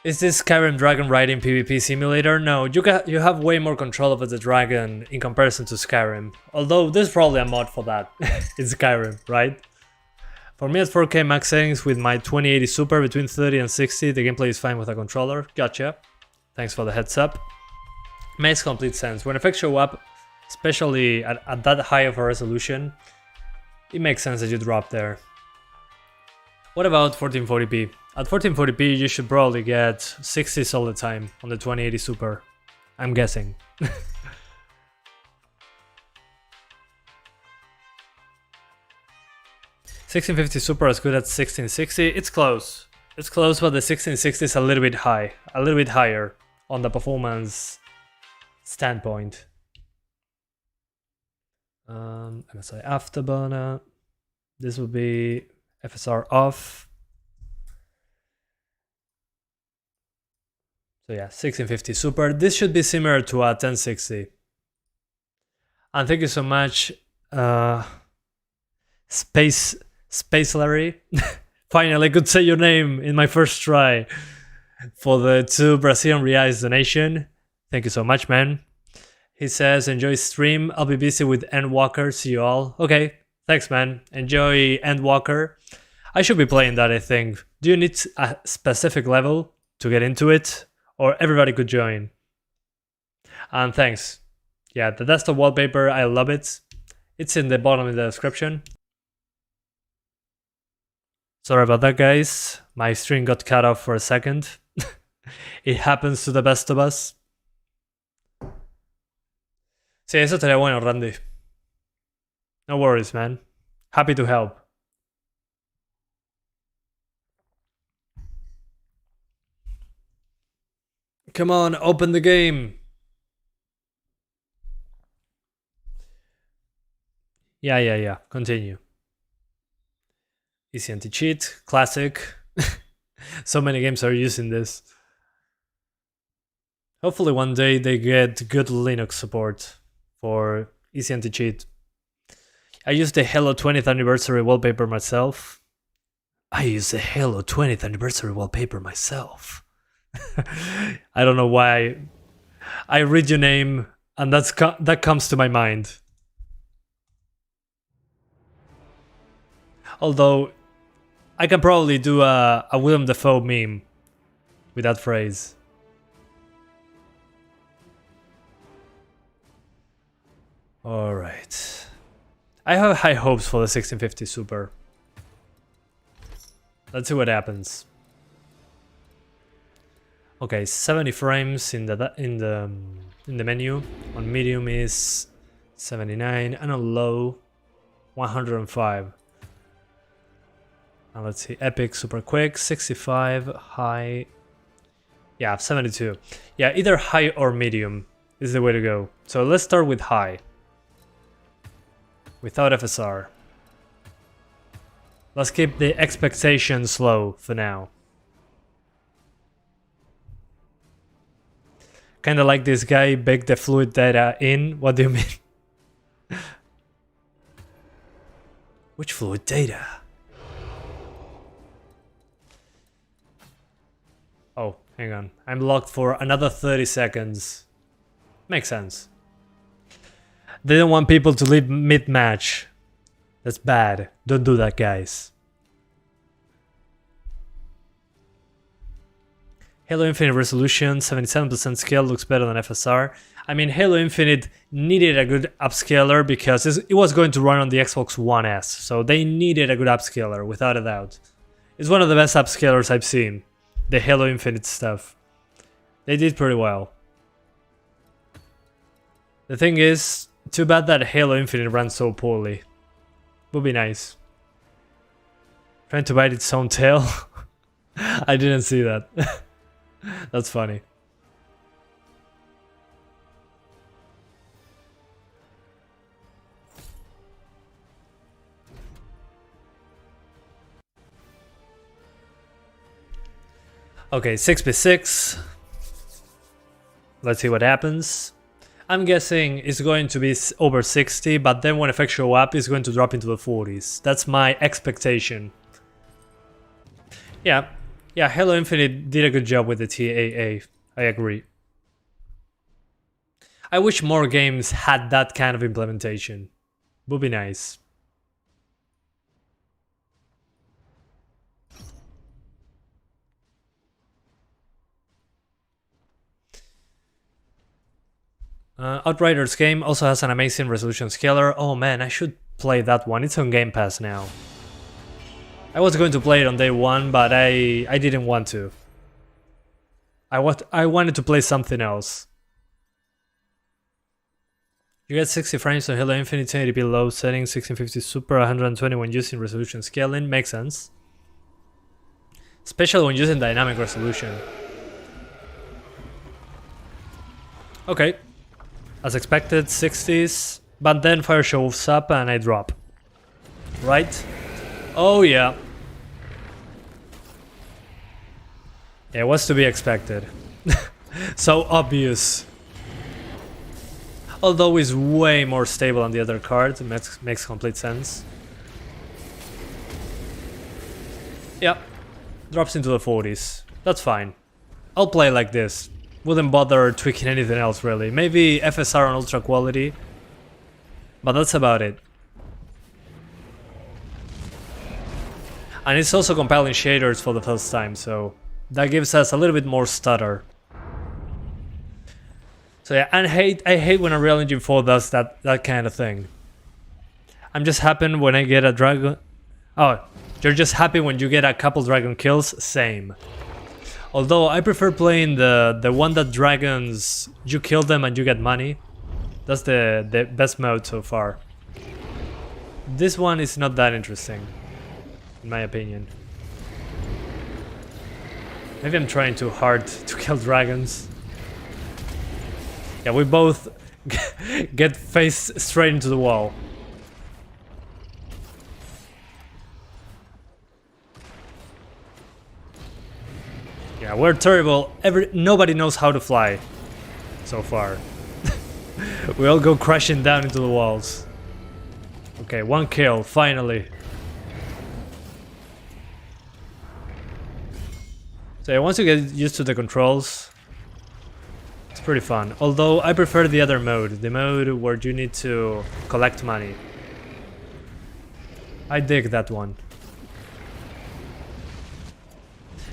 Is this Skyrim dragon riding PvP simulator? No, you have way more control over the dragon in comparison to Skyrim. Although there's probably a mod for that. It's Skyrim, right? For me at 4K max settings with my 2080 Super between 30 and 60, the gameplay is fine with a controller. Gotcha. Thanks for the heads up. Makes complete sense. When effects show up, especially at that high of a resolution, it makes sense that you drop there. What about 1440p? At 1440p you should probably get 60s all the time on the 2080 Super. I'm guessing. 1650 Super as good as 1660? It's close. It's close, but the 1660 is a little bit high. A little bit higher on the performance standpoint. MSI Afterburner. This would be FSR off. So yeah, 1650 Super. This should be similar to a 1060. And thank you so much, Space Larry. Finally, I could say your name in my first try for the 2 Brazilian reais donation. Thank you so much, man. He says, enjoy stream. I'll be busy with Endwalker. See you all. Okay, thanks, man. Enjoy Endwalker. I should be playing that, I think. Do you need a specific level to get into it? Or everybody could join? And thanks. Yeah, the desktop wallpaper, I love it. It's in the bottom of the description. Sorry about that, guys. My stream got cut off for a second. It happens to the best of us. Sí, eso estaría bueno, Randy. No worries, man. Happy to help. Come on, open the game. Yeah. Continue. Easy anti-cheat, classic. So many games are using this. Hopefully one day they get good Linux support for easy anti-cheat. I used the Halo 20th anniversary wallpaper myself. I don't know why. I read your name and that comes to my mind. Although, I can probably do a Willem Dafoe meme with that phrase. Alright. I have high hopes for the 1650 Super. Let's see what happens. Okay, 70 frames in the menu. On medium is 79 and on low 105. Now let's see, epic super quick 65, high, yeah, 72. Yeah, either high or medium is the way to go. So let's start with high without FSR. Let's keep the expectations low for now. Kinda like this guy baked the fluid data in. What do you mean? Which fluid data? Oh, hang on. I'm locked for another 30 seconds. Makes sense. They don't want people to leave mid-match. That's bad. Don't do that, guys. Halo Infinite resolution, 77% scale, looks better than FSR. I mean, Halo Infinite needed a good upscaler because it was going to run on the Xbox One S, so they needed a good upscaler, without a doubt. It's one of the best upscalers I've seen, the Halo Infinite stuff. They did pretty well. The thing is, too bad that Halo Infinite ran so poorly. Would be nice. Trying to bite its own tail? I didn't see that. That's funny. Okay, 6v6. Let's see what happens. I'm guessing it's going to be over 60, but then when effects show up, it's going to drop into the 40s. That's my expectation. Yeah, Halo Infinite did a good job with the TAA. I agree. I wish more games had that kind of implementation. Would be nice. Outriders game also has an amazing resolution scaler. Oh man, I should play that one. It's on Game Pass now. I was going to play it on day one, but I didn't want to. I wanted to play something else. You get 60 frames on Halo Infinite 1080p low settings, 1650 Super, 120 when using resolution scaling. Makes sense. Especially when using dynamic resolution. Okay. As expected, 60s, but then fire shows up and I drop. Right? Oh yeah. Yeah, what's to be expected? So obvious. Although it's way more stable on the other card, it makes complete sense. Yeah, drops into the 40s. That's fine. I'll play like this. Wouldn't bother tweaking anything else really. Maybe FSR on ultra quality, but that's about it. And it's also compiling shaders for the first time, so that gives us a little bit more stutter. So yeah, and I hate when Unreal Engine 4 does that kind of thing. I'm just happy when I get a dragon. Oh, you're just happy when you get a couple dragon kills? Same. Although I prefer playing the one that dragons, you kill them and you get money. That's the best mode so far. This one is not that interesting, in my opinion. Maybe I'm trying too hard to kill dragons. Yeah, we both get face straight into the wall. Yeah, we're terrible. Nobody knows how to fly so far. We all go crashing down into the walls. Okay, one kill, finally. So yeah, once you get used to the controls, it's pretty fun. Although I prefer the other mode, the mode where you need to collect money. I dig that one.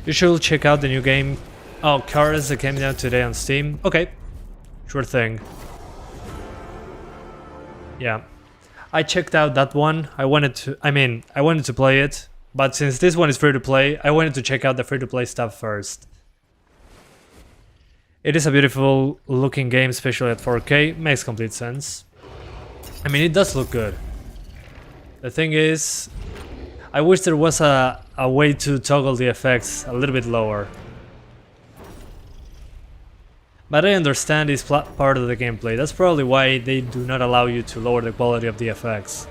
You should check out the new game. Oh, Cars that came out today on Steam. Okay, sure thing. Yeah. I checked out that one. I wanted to play it, but since this one is free to play, I wanted to check out the free to play stuff first. It is a beautiful looking game, especially at 4K. Makes complete sense. I mean, it does look good. The thing is, I wish there was a way to toggle the effects a little bit lower. But I understand it's part of the gameplay. That's probably why they do not allow you to lower the quality of the effects.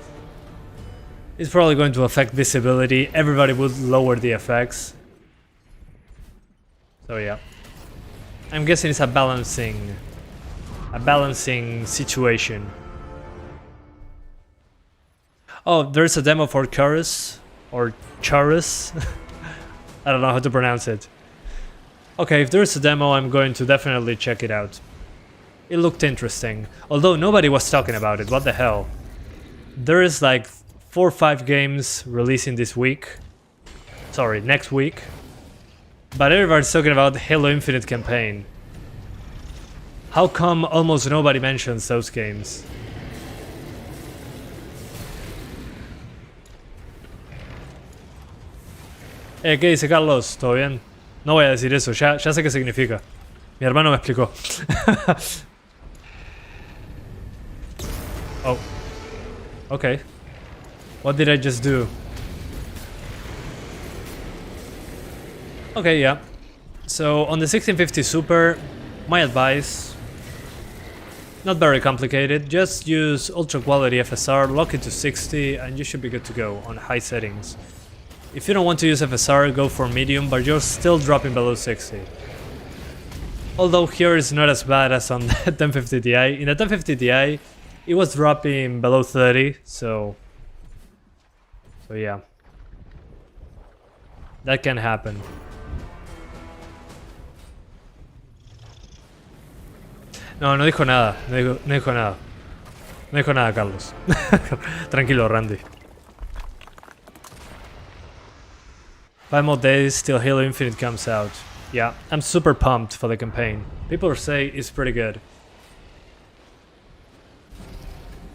It's probably going to affect visibility. Everybody would lower the effects. So yeah. I'm guessing it's a balancing situation. Oh, there's a demo for Chorus or Chorus. I don't know how to pronounce it. Okay, if there's a demo, I'm going to definitely check it out. It looked interesting, although nobody was talking about it. What the hell? There is like 4 or 5 games releasing this week. Sorry, next week. But everybody's talking about the Halo Infinite campaign. How come almost nobody mentions those games? ¿Qué dice Carlos? ¿Todo bien? No voy a decir eso, ya sé qué significa. Mi hermano me explicó. Oh. Okay. What did I just do? Okay, yeah. So, on the 1650 Super, my advice... Not very complicated, just use ultra quality FSR, lock it to 60, and you should be good to go on high settings. If you don't want to use FSR, go for medium, but you're still dropping below 60. Although here it's not as bad as on the 1050 Ti. In the 1050 Ti, it was dropping below 30, so yeah. That can happen. No dijo nada, no dijo nada. No dijo nada, Carlos. Tranquilo, Randy. 5 more days till Halo Infinite comes out. Yeah, I'm super pumped for the campaign. People say it's pretty good.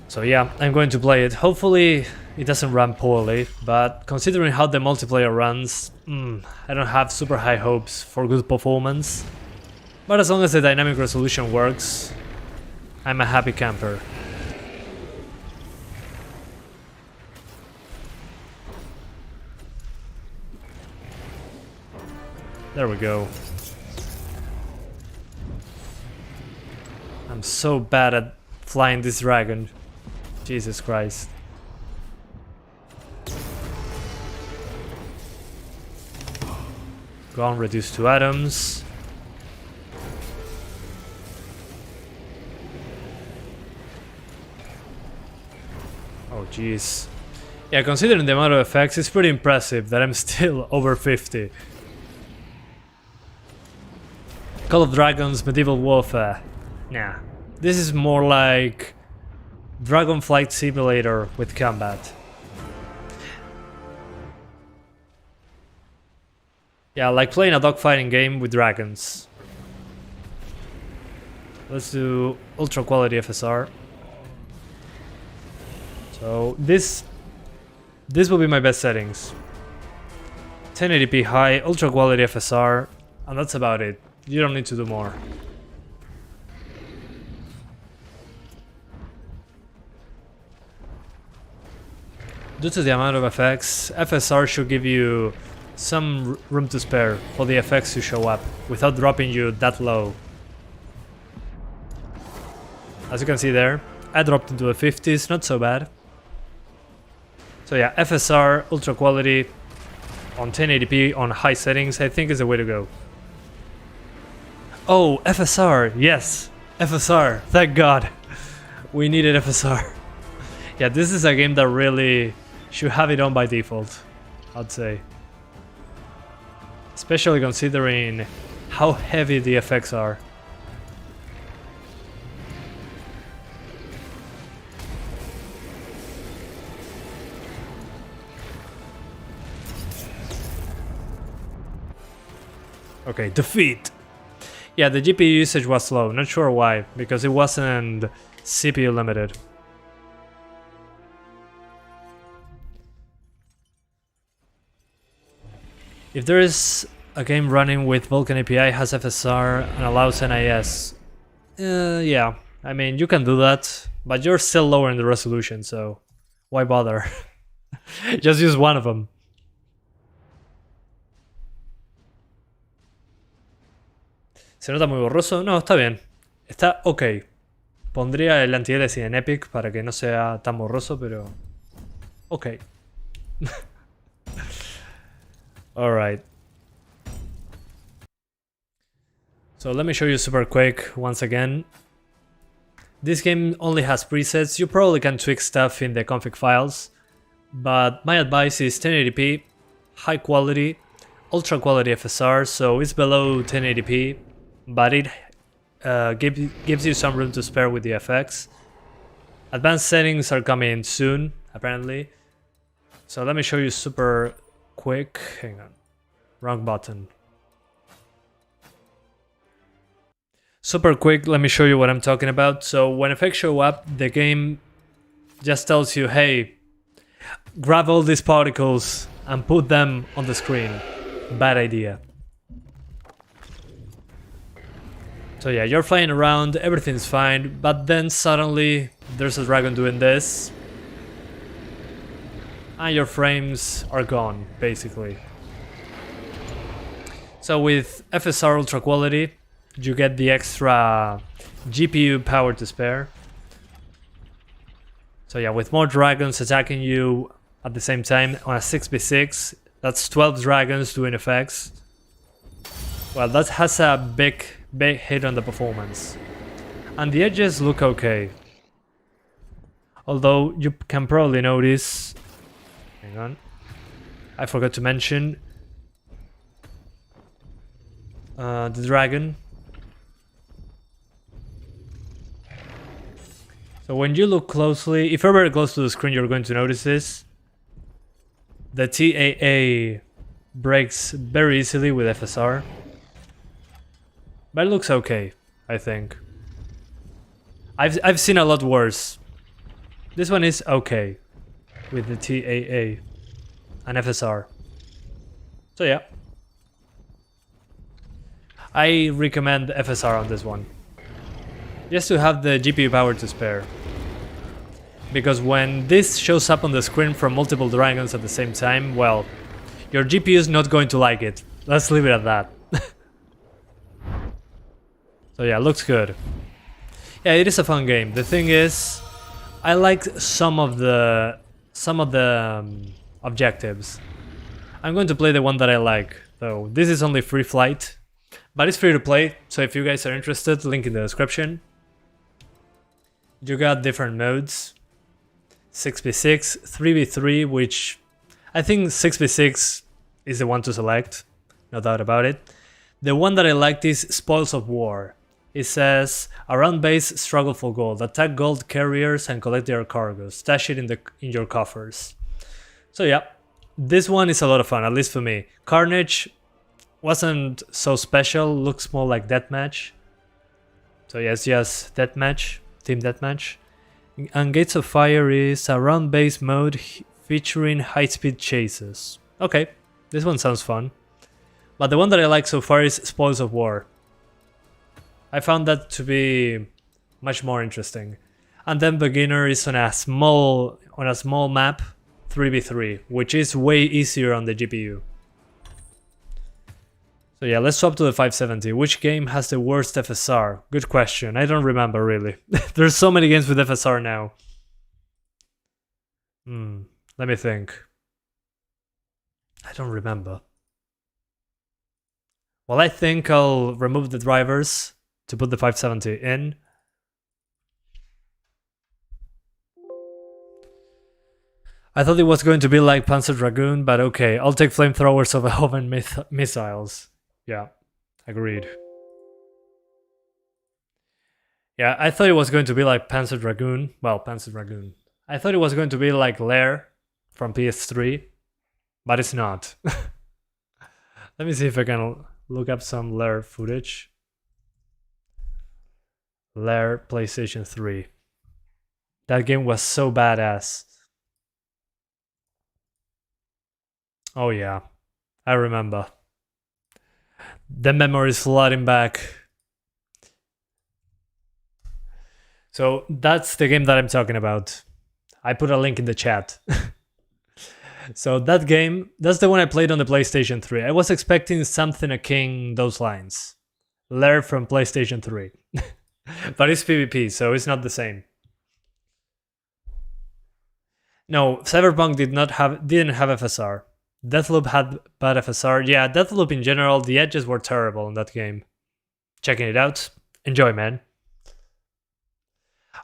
So yeah, I'm going to play it. Hopefully it doesn't run poorly, but considering how the multiplayer runs, I don't have super high hopes for good performance. But as long as the dynamic resolution works, I'm a happy camper. There we go. I'm so bad at flying this dragon. Jesus Christ. Gone, reduced to atoms. Oh jeez. Yeah, considering the amount of effects, it's pretty impressive that I'm still over 50. Call of Dragons Medieval Warfare. Nah. This is more like Dragonflight Simulator with combat. Yeah, like playing a dogfighting game with dragons. Let's do ultra quality FSR. So this will be my best settings. 1080p high, ultra quality FSR, and that's about it. You don't need to do more. Due to the amount of effects, FSR should give you some room to spare for the effects to show up without dropping you that low. As you can see there, I dropped into the 50s, not so bad. So yeah, FSR, ultra quality, on 1080p on high settings, I think is the way to go. Oh, FSR, yes, FSR, thank God. We needed FSR. Yeah, this is a game that really should have it on by default, I'd say. Especially considering how heavy the effects are. Okay, defeat! Yeah, the GPU usage was low, not sure why, because it wasn't CPU limited. If there is a game running with Vulkan API, has FSR, and allows NIS, yeah, I mean, you can do that, but you're still lowering the resolution, so why bother? Just use one of them. ¿Se nota muy borroso? No, está bien. Está ok. Pondría el anti-aliasing en Epic para que no sea tan borroso, pero... ok. Alright. So let me show you super quick once again. This game only has presets. You probably can tweak stuff in the config files, but my advice is 1080p, high quality, ultra quality FSR, so it's below 1080p, but it gives you some room to spare with the FX. Advanced settings are coming soon, apparently. So let me show you super quick. Hang on. Wrong button. Super quick, let me show you what I'm talking about. So when effects show up, the game just tells you, hey, grab all these particles and put them on the screen. Bad idea. So yeah, you're flying around, everything's fine, but then suddenly there's a dragon doing this. And your frames are gone, basically. So with FSR Ultra Quality, you get the extra GPU power to spare. So yeah, with more dragons attacking you at the same time on a 6v6, that's 12 dragons doing effects. Well, that has a big hit on the performance. And the edges look okay. Although you can probably notice... hang on. I forgot to mention the dragon. So when you look closely, if you're very close to the screen, you're going to notice this. The TAA breaks very easily with FSR. But it looks okay, I think. I've seen a lot worse. This one is okay with the TAA and FSR. So yeah. I recommend FSR on this one. Just to have the GPU power to spare. Because when this shows up on the screen from multiple dragons at the same time, well, your GPU is not going to like it. Let's leave it at that. So yeah, looks good. Yeah, it is a fun game. The thing is, I like some of the objectives. I'm going to play the one that I like, though. This is only free flight, but it's free to play. So if you guys are interested, link in the description. You got different modes. 6v6, 3v3, which I think 6v6 is the one to select, no doubt about it. The one that I liked is Spoils of War. It says, around base, struggle for gold, attack gold carriers and collect their cargo, stash it in your coffers. So yeah, this one is a lot of fun, at least for me. Carnage wasn't so special, looks more like deathmatch. So yes, deathmatch, team deathmatch. And Gates of Fire is a round-based mode featuring high-speed chases. Okay, this one sounds fun. But the one that I like so far is Spoils of War. I found that to be much more interesting. And then Beginner is on a small map, 3v3, which is way easier on the GPU. So yeah, let's swap to the 570. Which game has the worst FSR? Good question. I don't remember really. There's so many games with FSR now. Let me think. I don't remember. Well, I think I'll remove the drivers to put the 570 in. I thought it was going to be like Panzer Dragoon, but okay, I'll take flamethrowers over Hoven missiles. Yeah, agreed. Yeah, I thought it was going to be like Panzer Dragoon. Well, Panzer Dragoon. I thought it was going to be like Lair from PS3, but it's not. Let me see if I can look up some Lair footage. Lair PlayStation 3. That game was so badass. Oh yeah, I remember. The memory is flooding back. So that's the game that I'm talking about. I put a link in the chat. So that game, that's the one I played on the PlayStation 3. I was expecting something akin those lines. Lair from PlayStation 3. But it's PvP, so it's not the same. No, Cyberpunk didn't have FSR. Deathloop had bad FSR. Yeah, Deathloop in general, the edges were terrible in that game. Checking it out. Enjoy, man.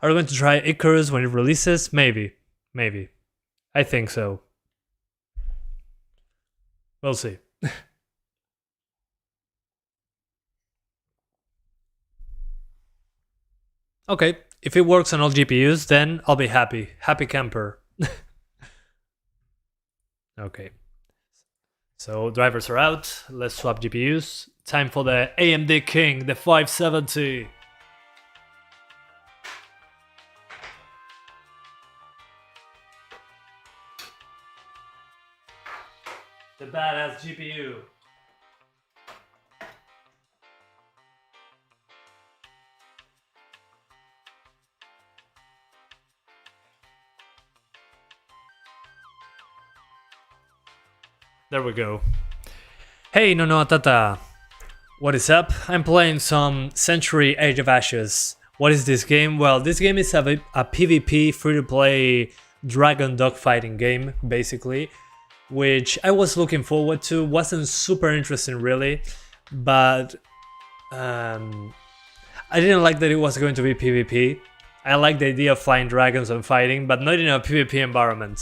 Are we going to try Icarus when it releases? Maybe. Maybe. I think so. We'll see. Okay, if it works on all GPUs, then I'll be happy. Happy camper. Okay. So drivers are out. Let's swap GPUs. Time for the AMD King, the 570. The badass GPU. There we go. Hey Nono Tata. What is up? I'm playing some Century Age of Ashes. What is this game? Well, this game is a PvP free-to-play dragon dogfighting game, basically, which I was looking forward to. Wasn't super interesting really, but I didn't like that it was going to be PvP. I like the idea of flying dragons and fighting, but not in a PvP environment.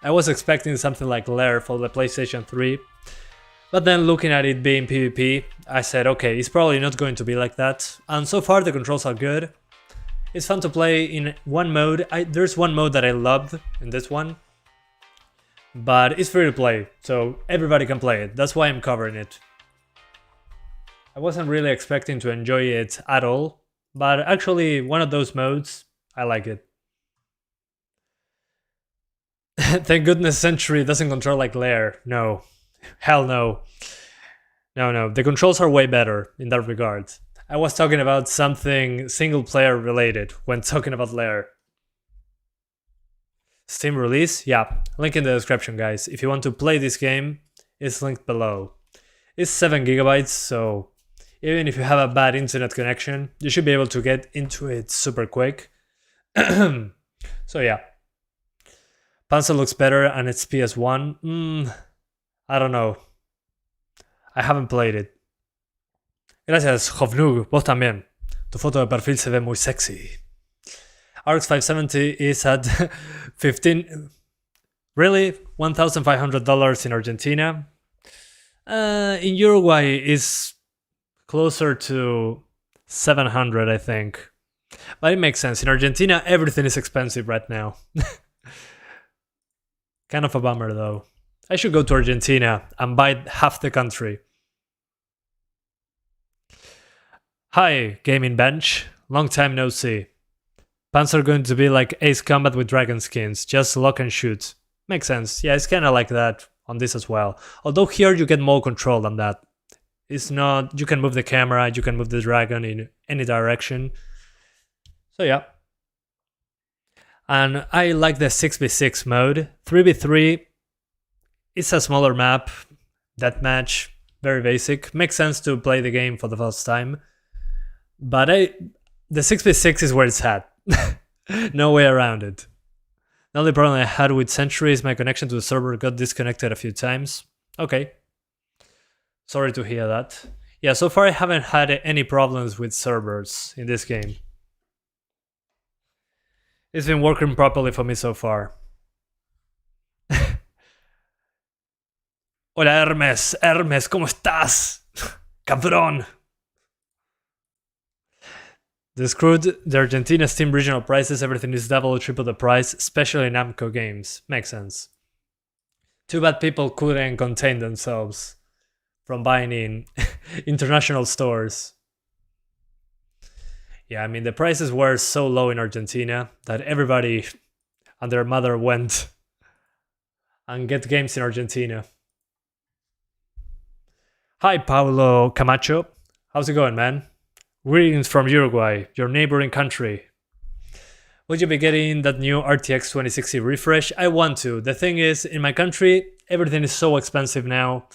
I was expecting something like Lair for the PlayStation 3, but then looking at it being PvP, I said, okay, it's probably not going to be like that, and so far the controls are good. It's fun to play in one mode. There's one mode that I loved in this one, but it's free to play, so everybody can play it. That's why I'm covering it. I wasn't really expecting to enjoy it at all, but actually one of those modes, I like it. Thank goodness Century doesn't control like Lair. No. Hell no. No, the controls are way better in that regard. I was talking about something single player related when talking about Lair. Steam release? Yeah, link in the description, guys. If you want to play this game, it's linked below. It's 7 GB, so even if you have a bad internet connection, you should be able to get into it super quick. So yeah. Panzer looks better and it's PS1. I don't know. I haven't played it. Gracias, Jovnug. Vos también. Tu foto de perfil se ve muy sexy. RX 570 is at 15... Really? $1,500 in Argentina? In Uruguay is closer to 700, I think. But it makes sense. In Argentina, everything is expensive right now. Kind of a bummer though. I should go to Argentina and buy half the country. Hi, Gaming Bench. Long time no see. Pants are going to be like Ace Combat with dragon skins, just lock and shoot. Makes sense. Yeah, it's kind of like that on this as well. Although here you get more control than that. It's not, you can move the camera, you can move the dragon in any direction. So yeah. And I like the 6v6 mode. 3v3, it's a smaller map, deathmatch, very basic. Makes sense to play the game for the first time. But the 6v6 is where it's at. No way around it. The only problem I had with Century is my connection to the server got disconnected a few times. Okay. Sorry to hear that. Yeah, so far I haven't had any problems with servers in this game. It's been working properly for me so far. Hola Hermes, ¿cómo estás? Cabrón. They screwed the Argentina Steam regional prices, everything is double or triple the price, especially in Namco games. Makes sense. Too bad people couldn't contain themselves from buying in international stores. Yeah, I mean, the prices were so low in Argentina that everybody and their mother went and get games in Argentina. Hi, Paulo Camacho. How's it going, man? Greetings from Uruguay, your neighboring country. Would you be getting that new RTX 2060 refresh? I want to. The thing is, in my country, everything is so expensive now.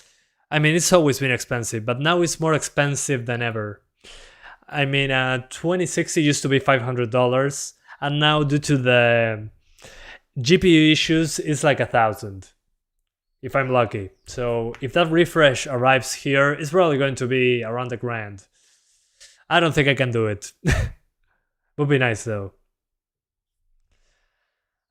I mean, it's always been expensive, but now it's more expensive than ever. I mean, 2060 used to be $500, and now due to the GPU issues, it's like $1,000. If I'm lucky. So if that refresh arrives here, it's probably going to be around $1,000. I don't think I can do it. Would be nice though.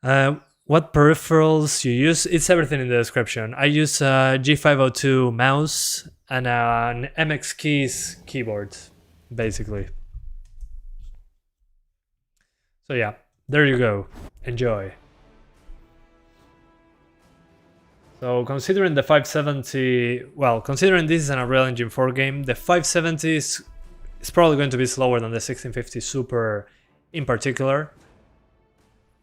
What peripherals you use? It's everything in the description. I use a G502 mouse and an MX Keys keyboard, basically. So yeah, there you go. Enjoy. So considering the 570, well, considering this is an Unreal Engine 4 game, the 570 is probably going to be slower than the 1650 Super in particular.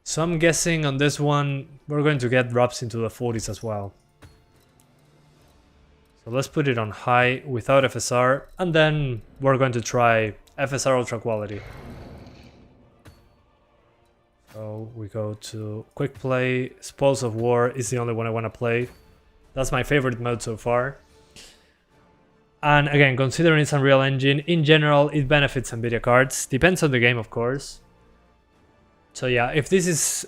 So I'm guessing on this one, we're going to get drops into the 40s as well. So let's put it on high without FSR, and then we're going to try FSR Ultra Quality. So we go to Quick Play. Spoils of War is the only one I want to play. That's my favorite mode so far. And again, considering it's Unreal Engine, in general it benefits Nvidia cards. Depends on the game, of course. So yeah, if this is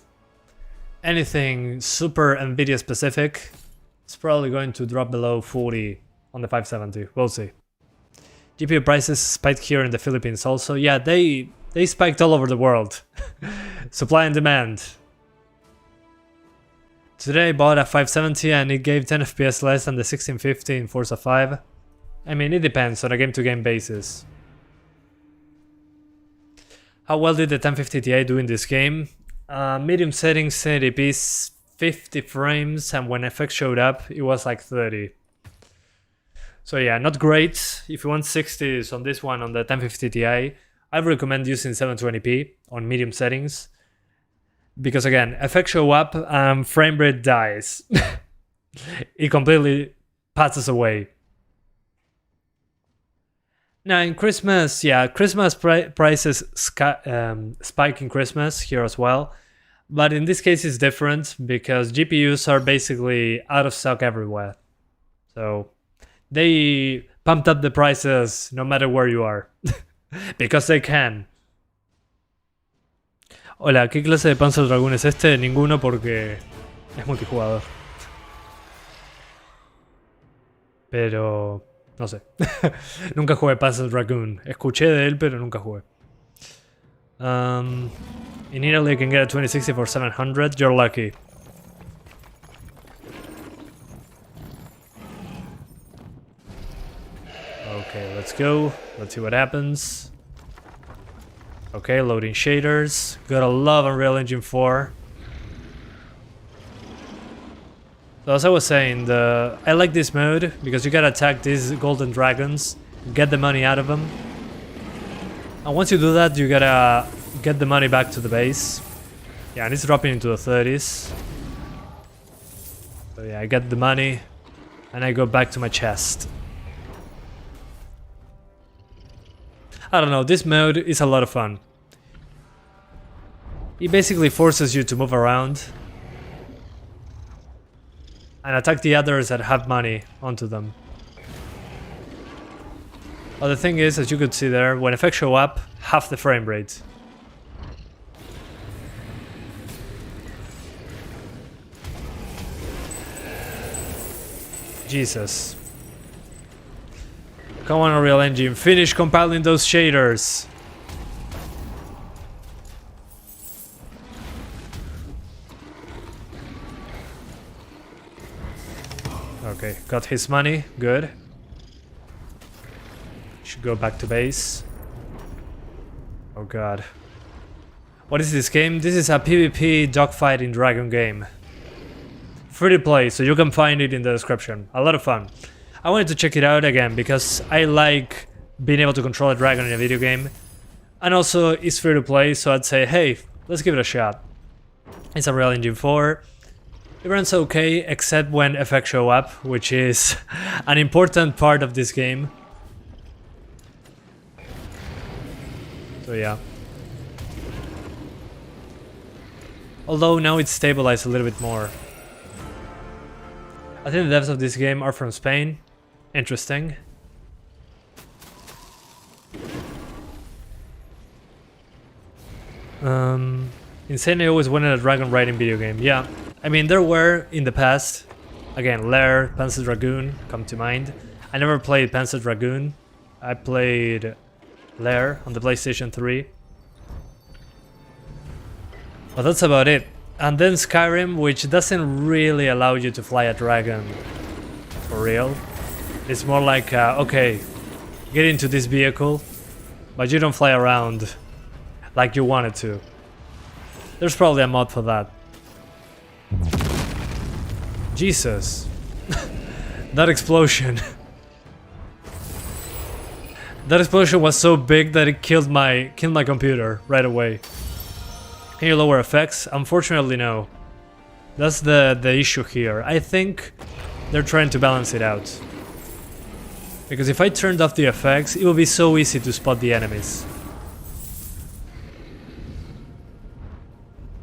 anything super Nvidia specific, it's probably going to drop below 40 on the 570. We'll see. GPU prices spiked here in the Philippines also. Yeah, they spiked all over the world. Supply and demand. Today I bought a 570 and it gave 10 FPS less than the 1650 in Forza 5. I mean, it depends on a game-to-game basis. How well did the 1050 Ti do in this game? Medium settings 1080p, 50 frames, and when FX showed up, it was like 30. So yeah, not great. If you want 60s on this one, on the 1050 Ti, I recommend using 720p on medium settings. Because again, FX show up and frame rate dies. It completely passes away. Now in Christmas, yeah, Christmas prices spike in Christmas here as well. But in this case it's different because GPUs are basically out of stock everywhere. So they pumped up the prices no matter where you are. Because they can. Hola, ¿qué clase de Panzer Dragoon es este? Ninguno porque es multijugador. Pero no sé. Nunca jugué Panzer Dragoon. Escuché de él, pero nunca jugué. In Italy you can get a 2060 for 700. You're lucky. Okay, let's go. Let's see what happens. Okay, loading shaders. Gotta love Unreal Engine 4. So as I was saying, I like this mode because you gotta attack these golden dragons, get the money out of them. And once you do that, you gotta get the money back to the base. Yeah, and it's dropping into the 30s. So yeah, I get the money and I go back to my chest. I don't know, this mode is a lot of fun. It basically forces you to move around and attack the others that have money onto them. Well, the thing is, as you could see there, when effects show up, half the frame rate. Jesus. Come on, Unreal Engine, finish compiling those shaders. Okay, got his money, good. Should go back to base. Oh god. What is this game? This is a PvP dogfighting dragon game. Free to play, so you can find it in the description. A lot of fun. I wanted to check it out again because I like being able to control a dragon in a video game. And also, it's free to play, so I'd say, hey, let's give it a shot. It's Unreal Engine 4. It runs okay, except when effects show up, which is an important part of this game. So yeah. Although now it's stabilized a little bit more. I think the devs of this game are from Spain. Interesting. Insane, I always wanted a dragon riding video game. Yeah, I mean there were in the past. Again, Lair, Panzer Dragoon come to mind. I never played Panzer Dragoon. I played Lair on the PlayStation 3. But that's about it. And then Skyrim, which doesn't really allow you to fly a dragon for real. It's more like, okay, get into this vehicle, but you don't fly around like you wanted to. There's probably a mod for that. Jesus. That explosion. That explosion was so big that it killed my computer right away. Can you lower effects? Unfortunately, no. That's the issue here. I think they're trying to balance it out. Because if I turned off the effects, it would be so easy to spot the enemies.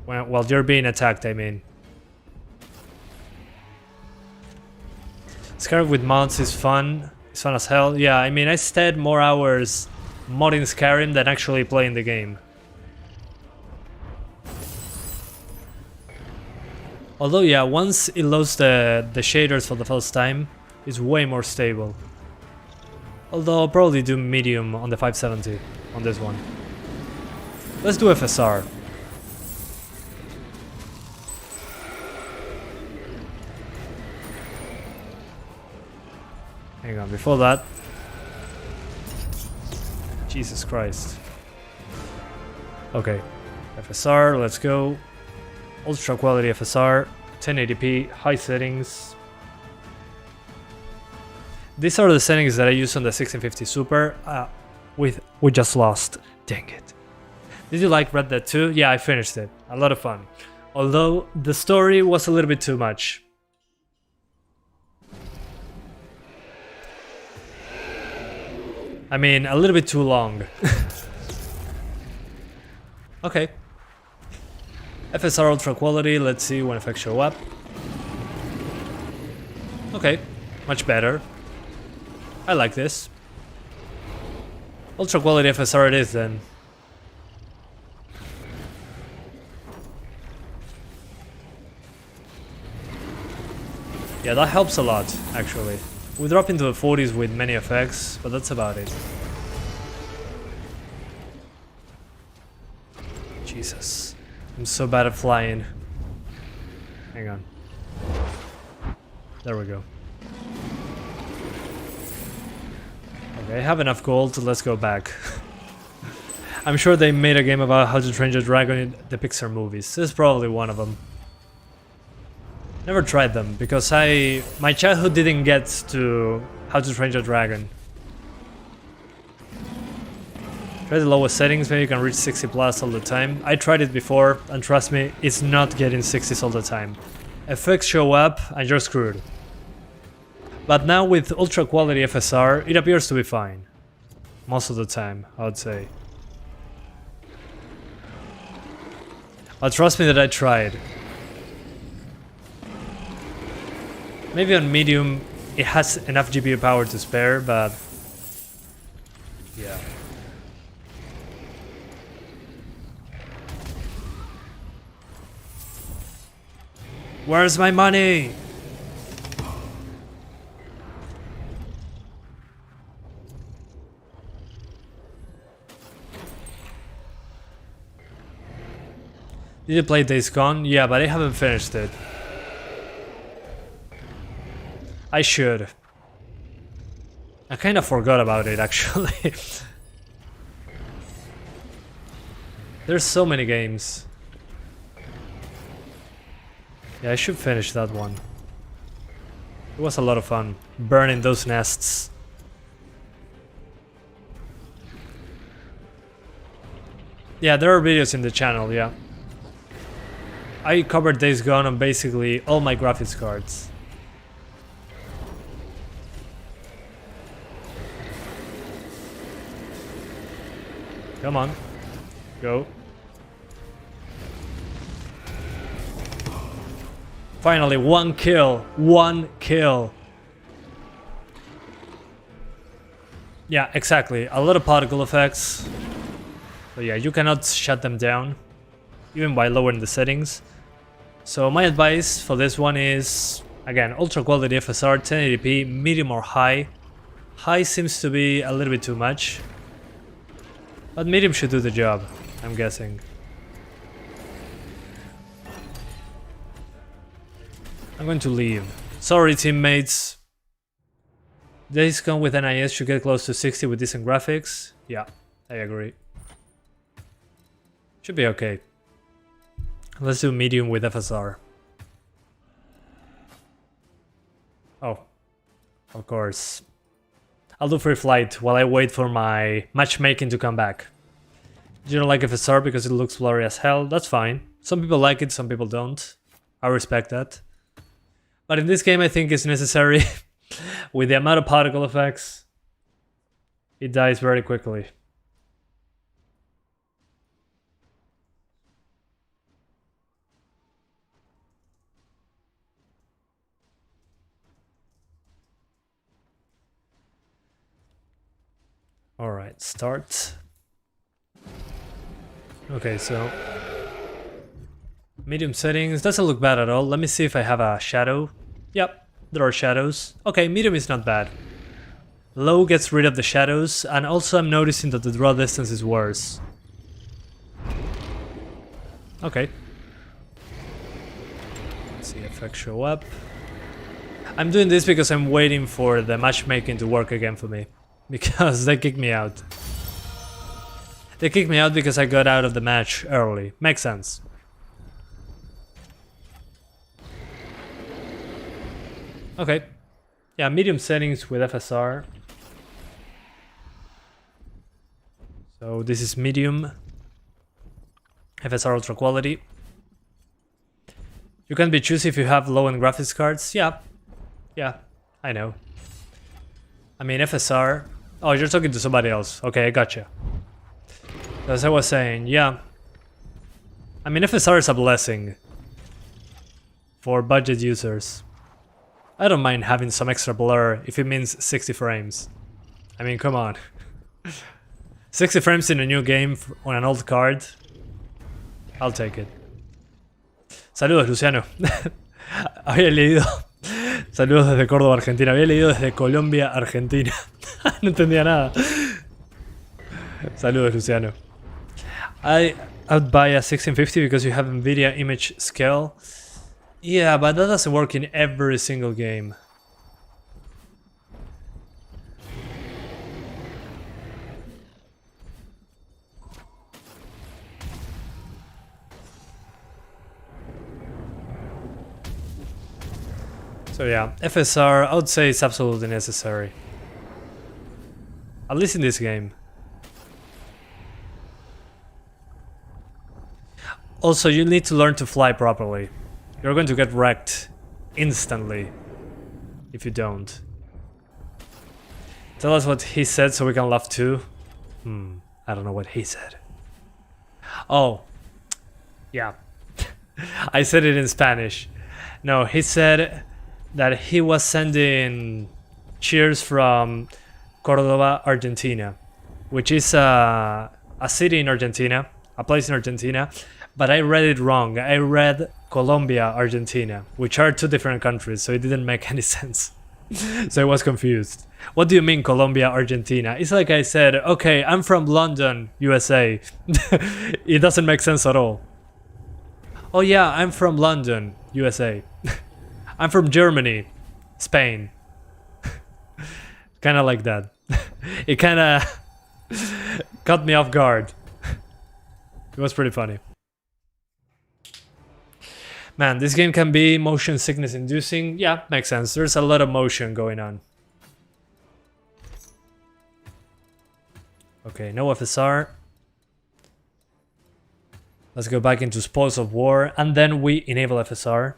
While you're being attacked, I mean. Skyrim with mods is fun. It's fun as hell. Yeah, I mean, I spent more hours modding Skyrim than actually playing the game. Although, yeah, once it loads the shaders for the first time, it's way more stable. Although I'll probably do medium on the 570 on this one. Let's do FSR. Hang on, before that... Jesus Christ. Okay, FSR, let's go. Ultra quality FSR, 1080p, high settings. These are the settings that I use on the 1650 Super. We just lost. Dang it. Did you like Red Dead 2? Yeah, I finished it. A lot of fun. Although the story was a little bit too much. I mean, a little bit too long. Okay. FSR Ultra Quality, let's see when effects show up. Okay, much better. I like this. Ultra Quality FSR it is then. Yeah, that helps a lot, actually. We drop into the 40s with many effects, but that's about it. Jesus. I'm so bad at flying. Hang on. There we go. Okay, I have enough gold, so let's go back. I'm sure they made a game about How to Train Your Dragon in the Pixar movies. This is probably one of them. Never tried them, because my childhood didn't get to How to Train Your Dragon. Try the lowest settings, maybe you can reach 60 plus all the time. I tried it before, and trust me, it's not getting 60s all the time. Effects show up, and you're screwed. But now with ultra quality FSR, it appears to be fine. Most of the time, I would say. But trust me that I tried. Maybe on medium it has enough GPU power to spare, but yeah. Where's my money? Did you play Days Gone? Yeah, but I haven't finished it. I should. I kind of forgot about it, actually. There's so many games. Yeah, I should finish that one. It was a lot of fun, burning those nests. Yeah, there are videos in the channel, yeah. I covered Days Gone on basically all my graphics cards. Come on. Go. Finally, one kill. One kill. Yeah, exactly. A lot of particle effects. But yeah, you cannot shut them down, even by lowering the settings. So my advice for this one is, again, ultra quality FSR, 1080p, medium or high. High seems to be a little bit too much, but medium should do the job, I'm guessing. I'm going to leave. Sorry, teammates. Days Gone with NIS should get close to 60 with decent graphics. Yeah, I agree. Should be okay. Let's do medium with FSR. Oh, of course. I'll do free flight while I wait for my matchmaking to come back. You don't like FSR because it looks blurry as hell? That's fine. Some people like it, some people don't. I respect that. But in this game I think it's necessary. With the amount of particle effects, it dies very quickly. Alright, start. Okay, so medium settings doesn't look bad at all. Let me see if I have a shadow. Yep, there are shadows. Okay, medium is not bad. Low gets rid of the shadows, and also I'm noticing that the draw distance is worse. Okay. Let's see effects show up. I'm doing this because I'm waiting for the matchmaking to work again for me. Because they kicked me out. They kicked me out because I got out of the match early. Makes sense. Okay. Yeah, medium settings with FSR. So this is medium. FSR ultra quality. You can be choosy if you have low-end graphics cards. Yeah. Yeah, I know. I mean, FSR... Oh, you're talking to somebody else. Okay, I gotcha. As I was saying, yeah. I mean, FSR is a blessing for budget users. I don't mind having some extra blur if it means 60 frames. I mean, come on. 60 frames in a new game on an old card. I'll take it. Saludos, Luciano. Había leído... Saludos desde Córdoba, Argentina. Había leído desde Colombia, Argentina. No entendía nada. Saludos, Luciano. I would buy a 1650 because you have NVIDIA image scale. Yeah, but that doesn't work in every single game. So yeah, FSR, I would say it's absolutely necessary. At least in this game. Also, you need to learn to fly properly. You're going to get wrecked instantly if you don't. Tell us what he said so we can laugh too. I don't know what he said. Oh, yeah. I said it in Spanish. No, he said that he was sending cheers from Cordoba, Argentina, which is a city in Argentina, a place in Argentina, but I read it wrong. I read Colombia, Argentina, which are two different countries, so it didn't make any sense. So I was confused. What do you mean Colombia, Argentina? It's like I said, okay, I'm from London, USA. It doesn't make sense at all. Oh yeah, I'm from London, USA. I'm from Germany, Spain. Kinda like that. It kinda caught me off guard. It was pretty funny. Man, this game can be motion sickness inducing. Yeah, makes sense. There's a lot of motion going on. Okay, no FSR. Let's go back into Spoils of War, and then we enable FSR.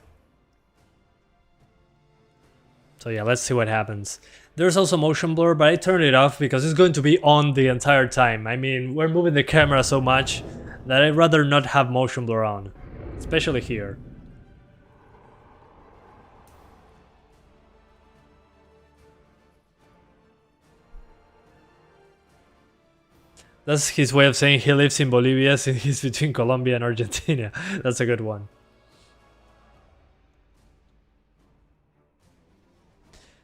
So yeah, let's see what happens. There's also motion blur, but I turned it off because it's going to be on the entire time. I mean, we're moving the camera so much that I'd rather not have motion blur on, especially here. That's his way of saying he lives in Bolivia, so he's between Colombia and Argentina. That's a good one.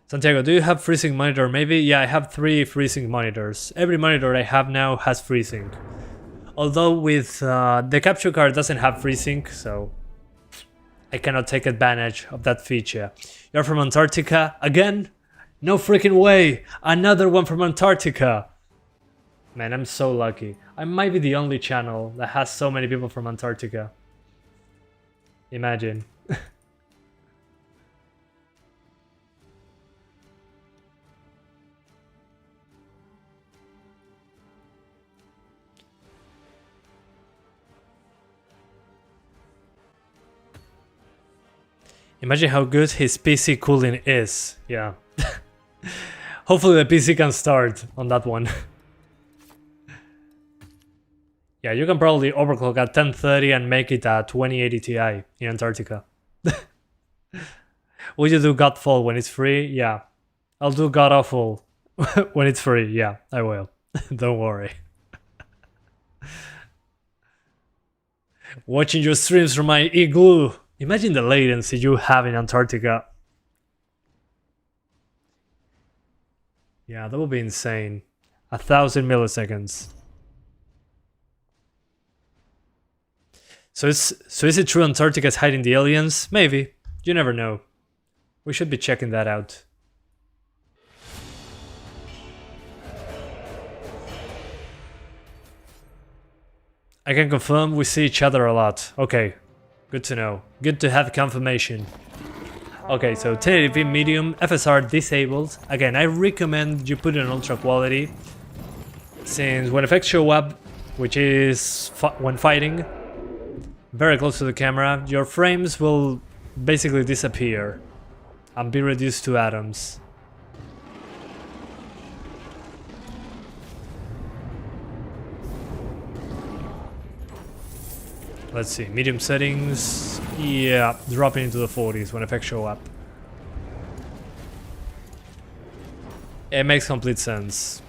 Santiago, do you have FreeSync monitor? Maybe? Yeah, I have 3 FreeSync monitors. Every monitor I have now has FreeSync. Although with the capture card doesn't have FreeSync, so I cannot take advantage of that feature. You're from Antarctica? Again? No freaking way! Another one from Antarctica! Man, I'm so lucky. I might be the only channel that has so many people from Antarctica. Imagine. Imagine how good his PC cooling is. Yeah. Hopefully the PC can start on that one. Yeah, you can probably overclock at 1030 and make it a 2080 Ti in Antarctica. Will you do Godfall when it's free? Yeah. I'll do God Awful when it's free. Yeah, I will. Don't worry. Watching your streams from my igloo. Imagine the latency you have in Antarctica. Yeah, that would be insane. 1000 milliseconds. So is it true Antarctica is hiding the aliens? Maybe. You never know. We should be checking that out. I can confirm we see each other a lot. Okay. Good to know. Good to have confirmation. Okay, so 1080p medium, FSR disabled. Again, I recommend you put it on ultra quality, since when effects show up, which is when fighting, very close to the camera, your frames will basically disappear and be reduced to atoms. Let's see, medium settings, yeah, dropping into the 40s when effects show up. It makes complete sense.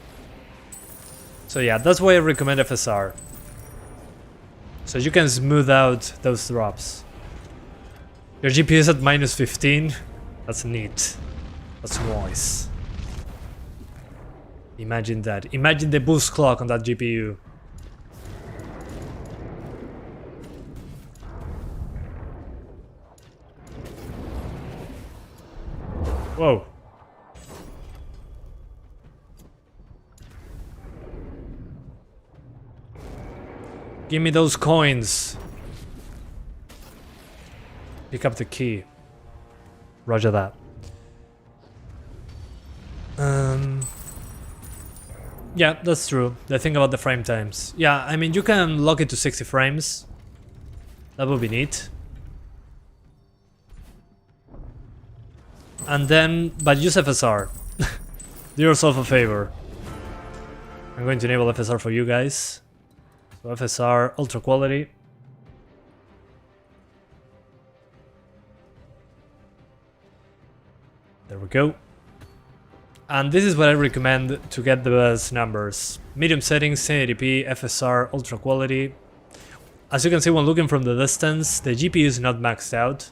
So yeah, that's why I recommend FSR. So you can smooth out those drops. Your GPU is at -15? That's neat. That's nice. Imagine that. Imagine the boost clock on that GPU. Whoa. Give me those coins. Pick up the key. Roger that. Yeah, that's true. The thing about the frame times. Yeah, I mean, you can lock it to 60 frames. That would be neat. And then, but use FSR. Do yourself a favor. I'm going to enable FSR for you guys. So FSR, ultra quality. There we go. And this is what I recommend to get the best numbers. Medium settings, 1080p, FSR, ultra quality. As you can see when looking from the distance, the GPU is not maxed out.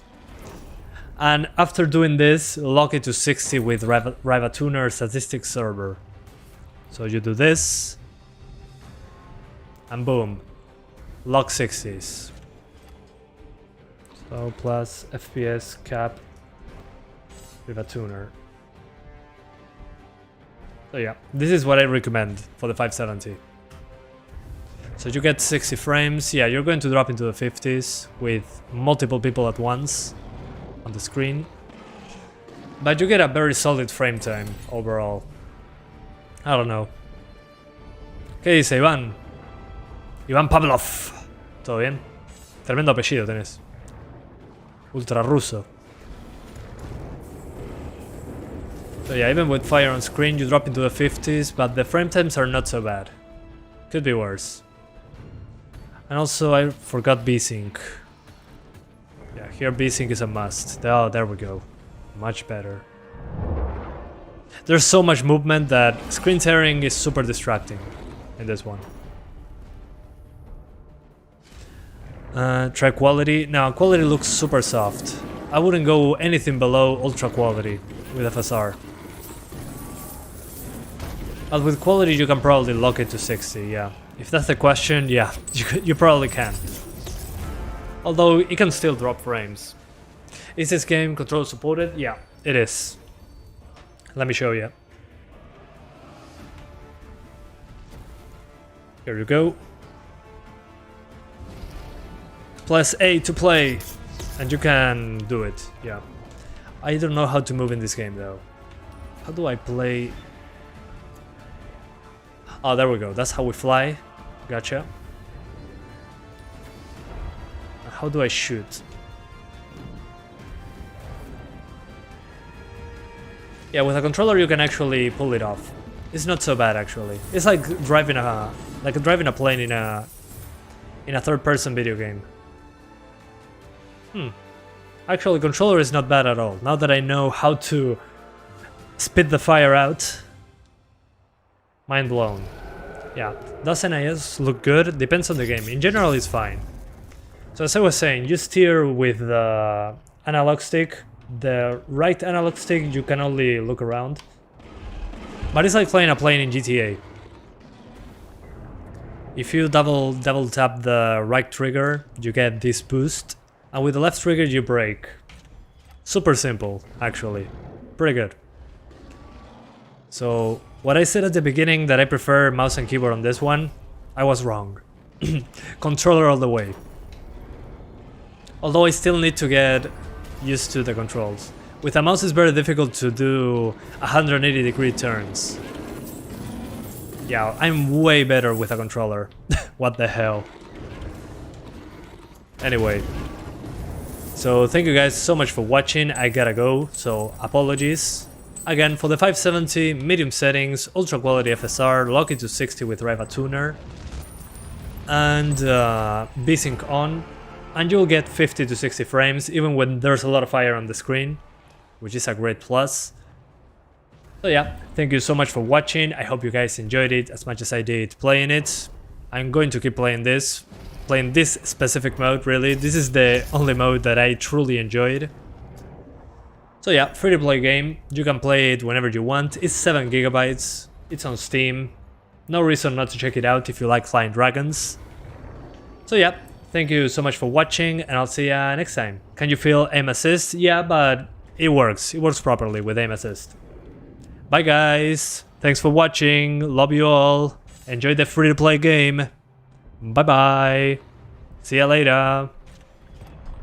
And after doing this, lock it to 60 with Riva Tuner Statistics Server. So you do this. And boom, lock 60s. So plus FPS cap with a tuner. So yeah, this is what I recommend for the 570. So you get 60 frames. Yeah, you're going to drop into the 50s with multiple people at once on the screen. But you get a very solid frame time overall. I don't know. ¿Qué dice Iván? Iván Pavlov. ¿Todo bien? Tremendo apellido tenés. Ultra ruso. So yeah, even with fire on screen, you drop into the 50s, but the frame times are not so bad. Could be worse. And also, I forgot V-Sync. Yeah, here V-Sync is a must. Oh, there we go. Much better. There's so much movement that screen tearing is super distracting in this one. Try quality. Now, quality looks super soft. I wouldn't go anything below ultra quality with FSR. But with quality you can probably lock it to 60, yeah. If that's the question, yeah, you probably can. Although it can still drop frames. Is this game controller supported? Yeah, it is. Let me show you. Here you go. Press A to play, and you can do it, yeah. I don't know how to move in this game though. How do I play? Oh, there we go, that's how we fly. Gotcha. How do I shoot? Yeah, with a controller you can actually pull it off. It's not so bad actually. It's like driving a plane in a third-person video game. Actually, controller is not bad at all. Now that I know how to spit the fire out, mind blown. Yeah, does NIS look good? Depends on the game. In general, it's fine. So as I was saying, you steer with the analog stick. The right analog stick, you can only look around. But it's like playing a plane in GTA. If you double tap the right trigger, you get this boost. And with the left trigger, you brake. Super simple, actually. Pretty good. So, what I said at the beginning that I prefer mouse and keyboard on this one, I was wrong. Controller all the way. Although I still need to get used to the controls. With a mouse it's very difficult to do 180-degree turns. Yeah, I'm way better with a controller. What the hell. Anyway. So thank you guys so much for watching. I gotta go, so apologies. Again, for the 570, medium settings, ultra quality FSR, lock it to 60 with Riva Tuner, and V-Sync on, and you'll get 50 to 60 frames even when there's a lot of fire on the screen, which is a great plus. So yeah, thank you so much for watching. I hope you guys enjoyed it as much as I did playing it. I'm going to keep playing this specific mode, really. This is the only mode that I truly enjoyed. So yeah, free-to-play game. You can play it whenever you want. It's 7 GB. It's on Steam. No reason not to check it out if you like flying dragons. So yeah, thank you so much for watching, and I'll see ya next time. Can you feel aim assist? Yeah, but it works. It works properly with aim assist. Bye guys. Thanks for watching. Love you all. Enjoy the free-to-play game. Bye bye. See ya later.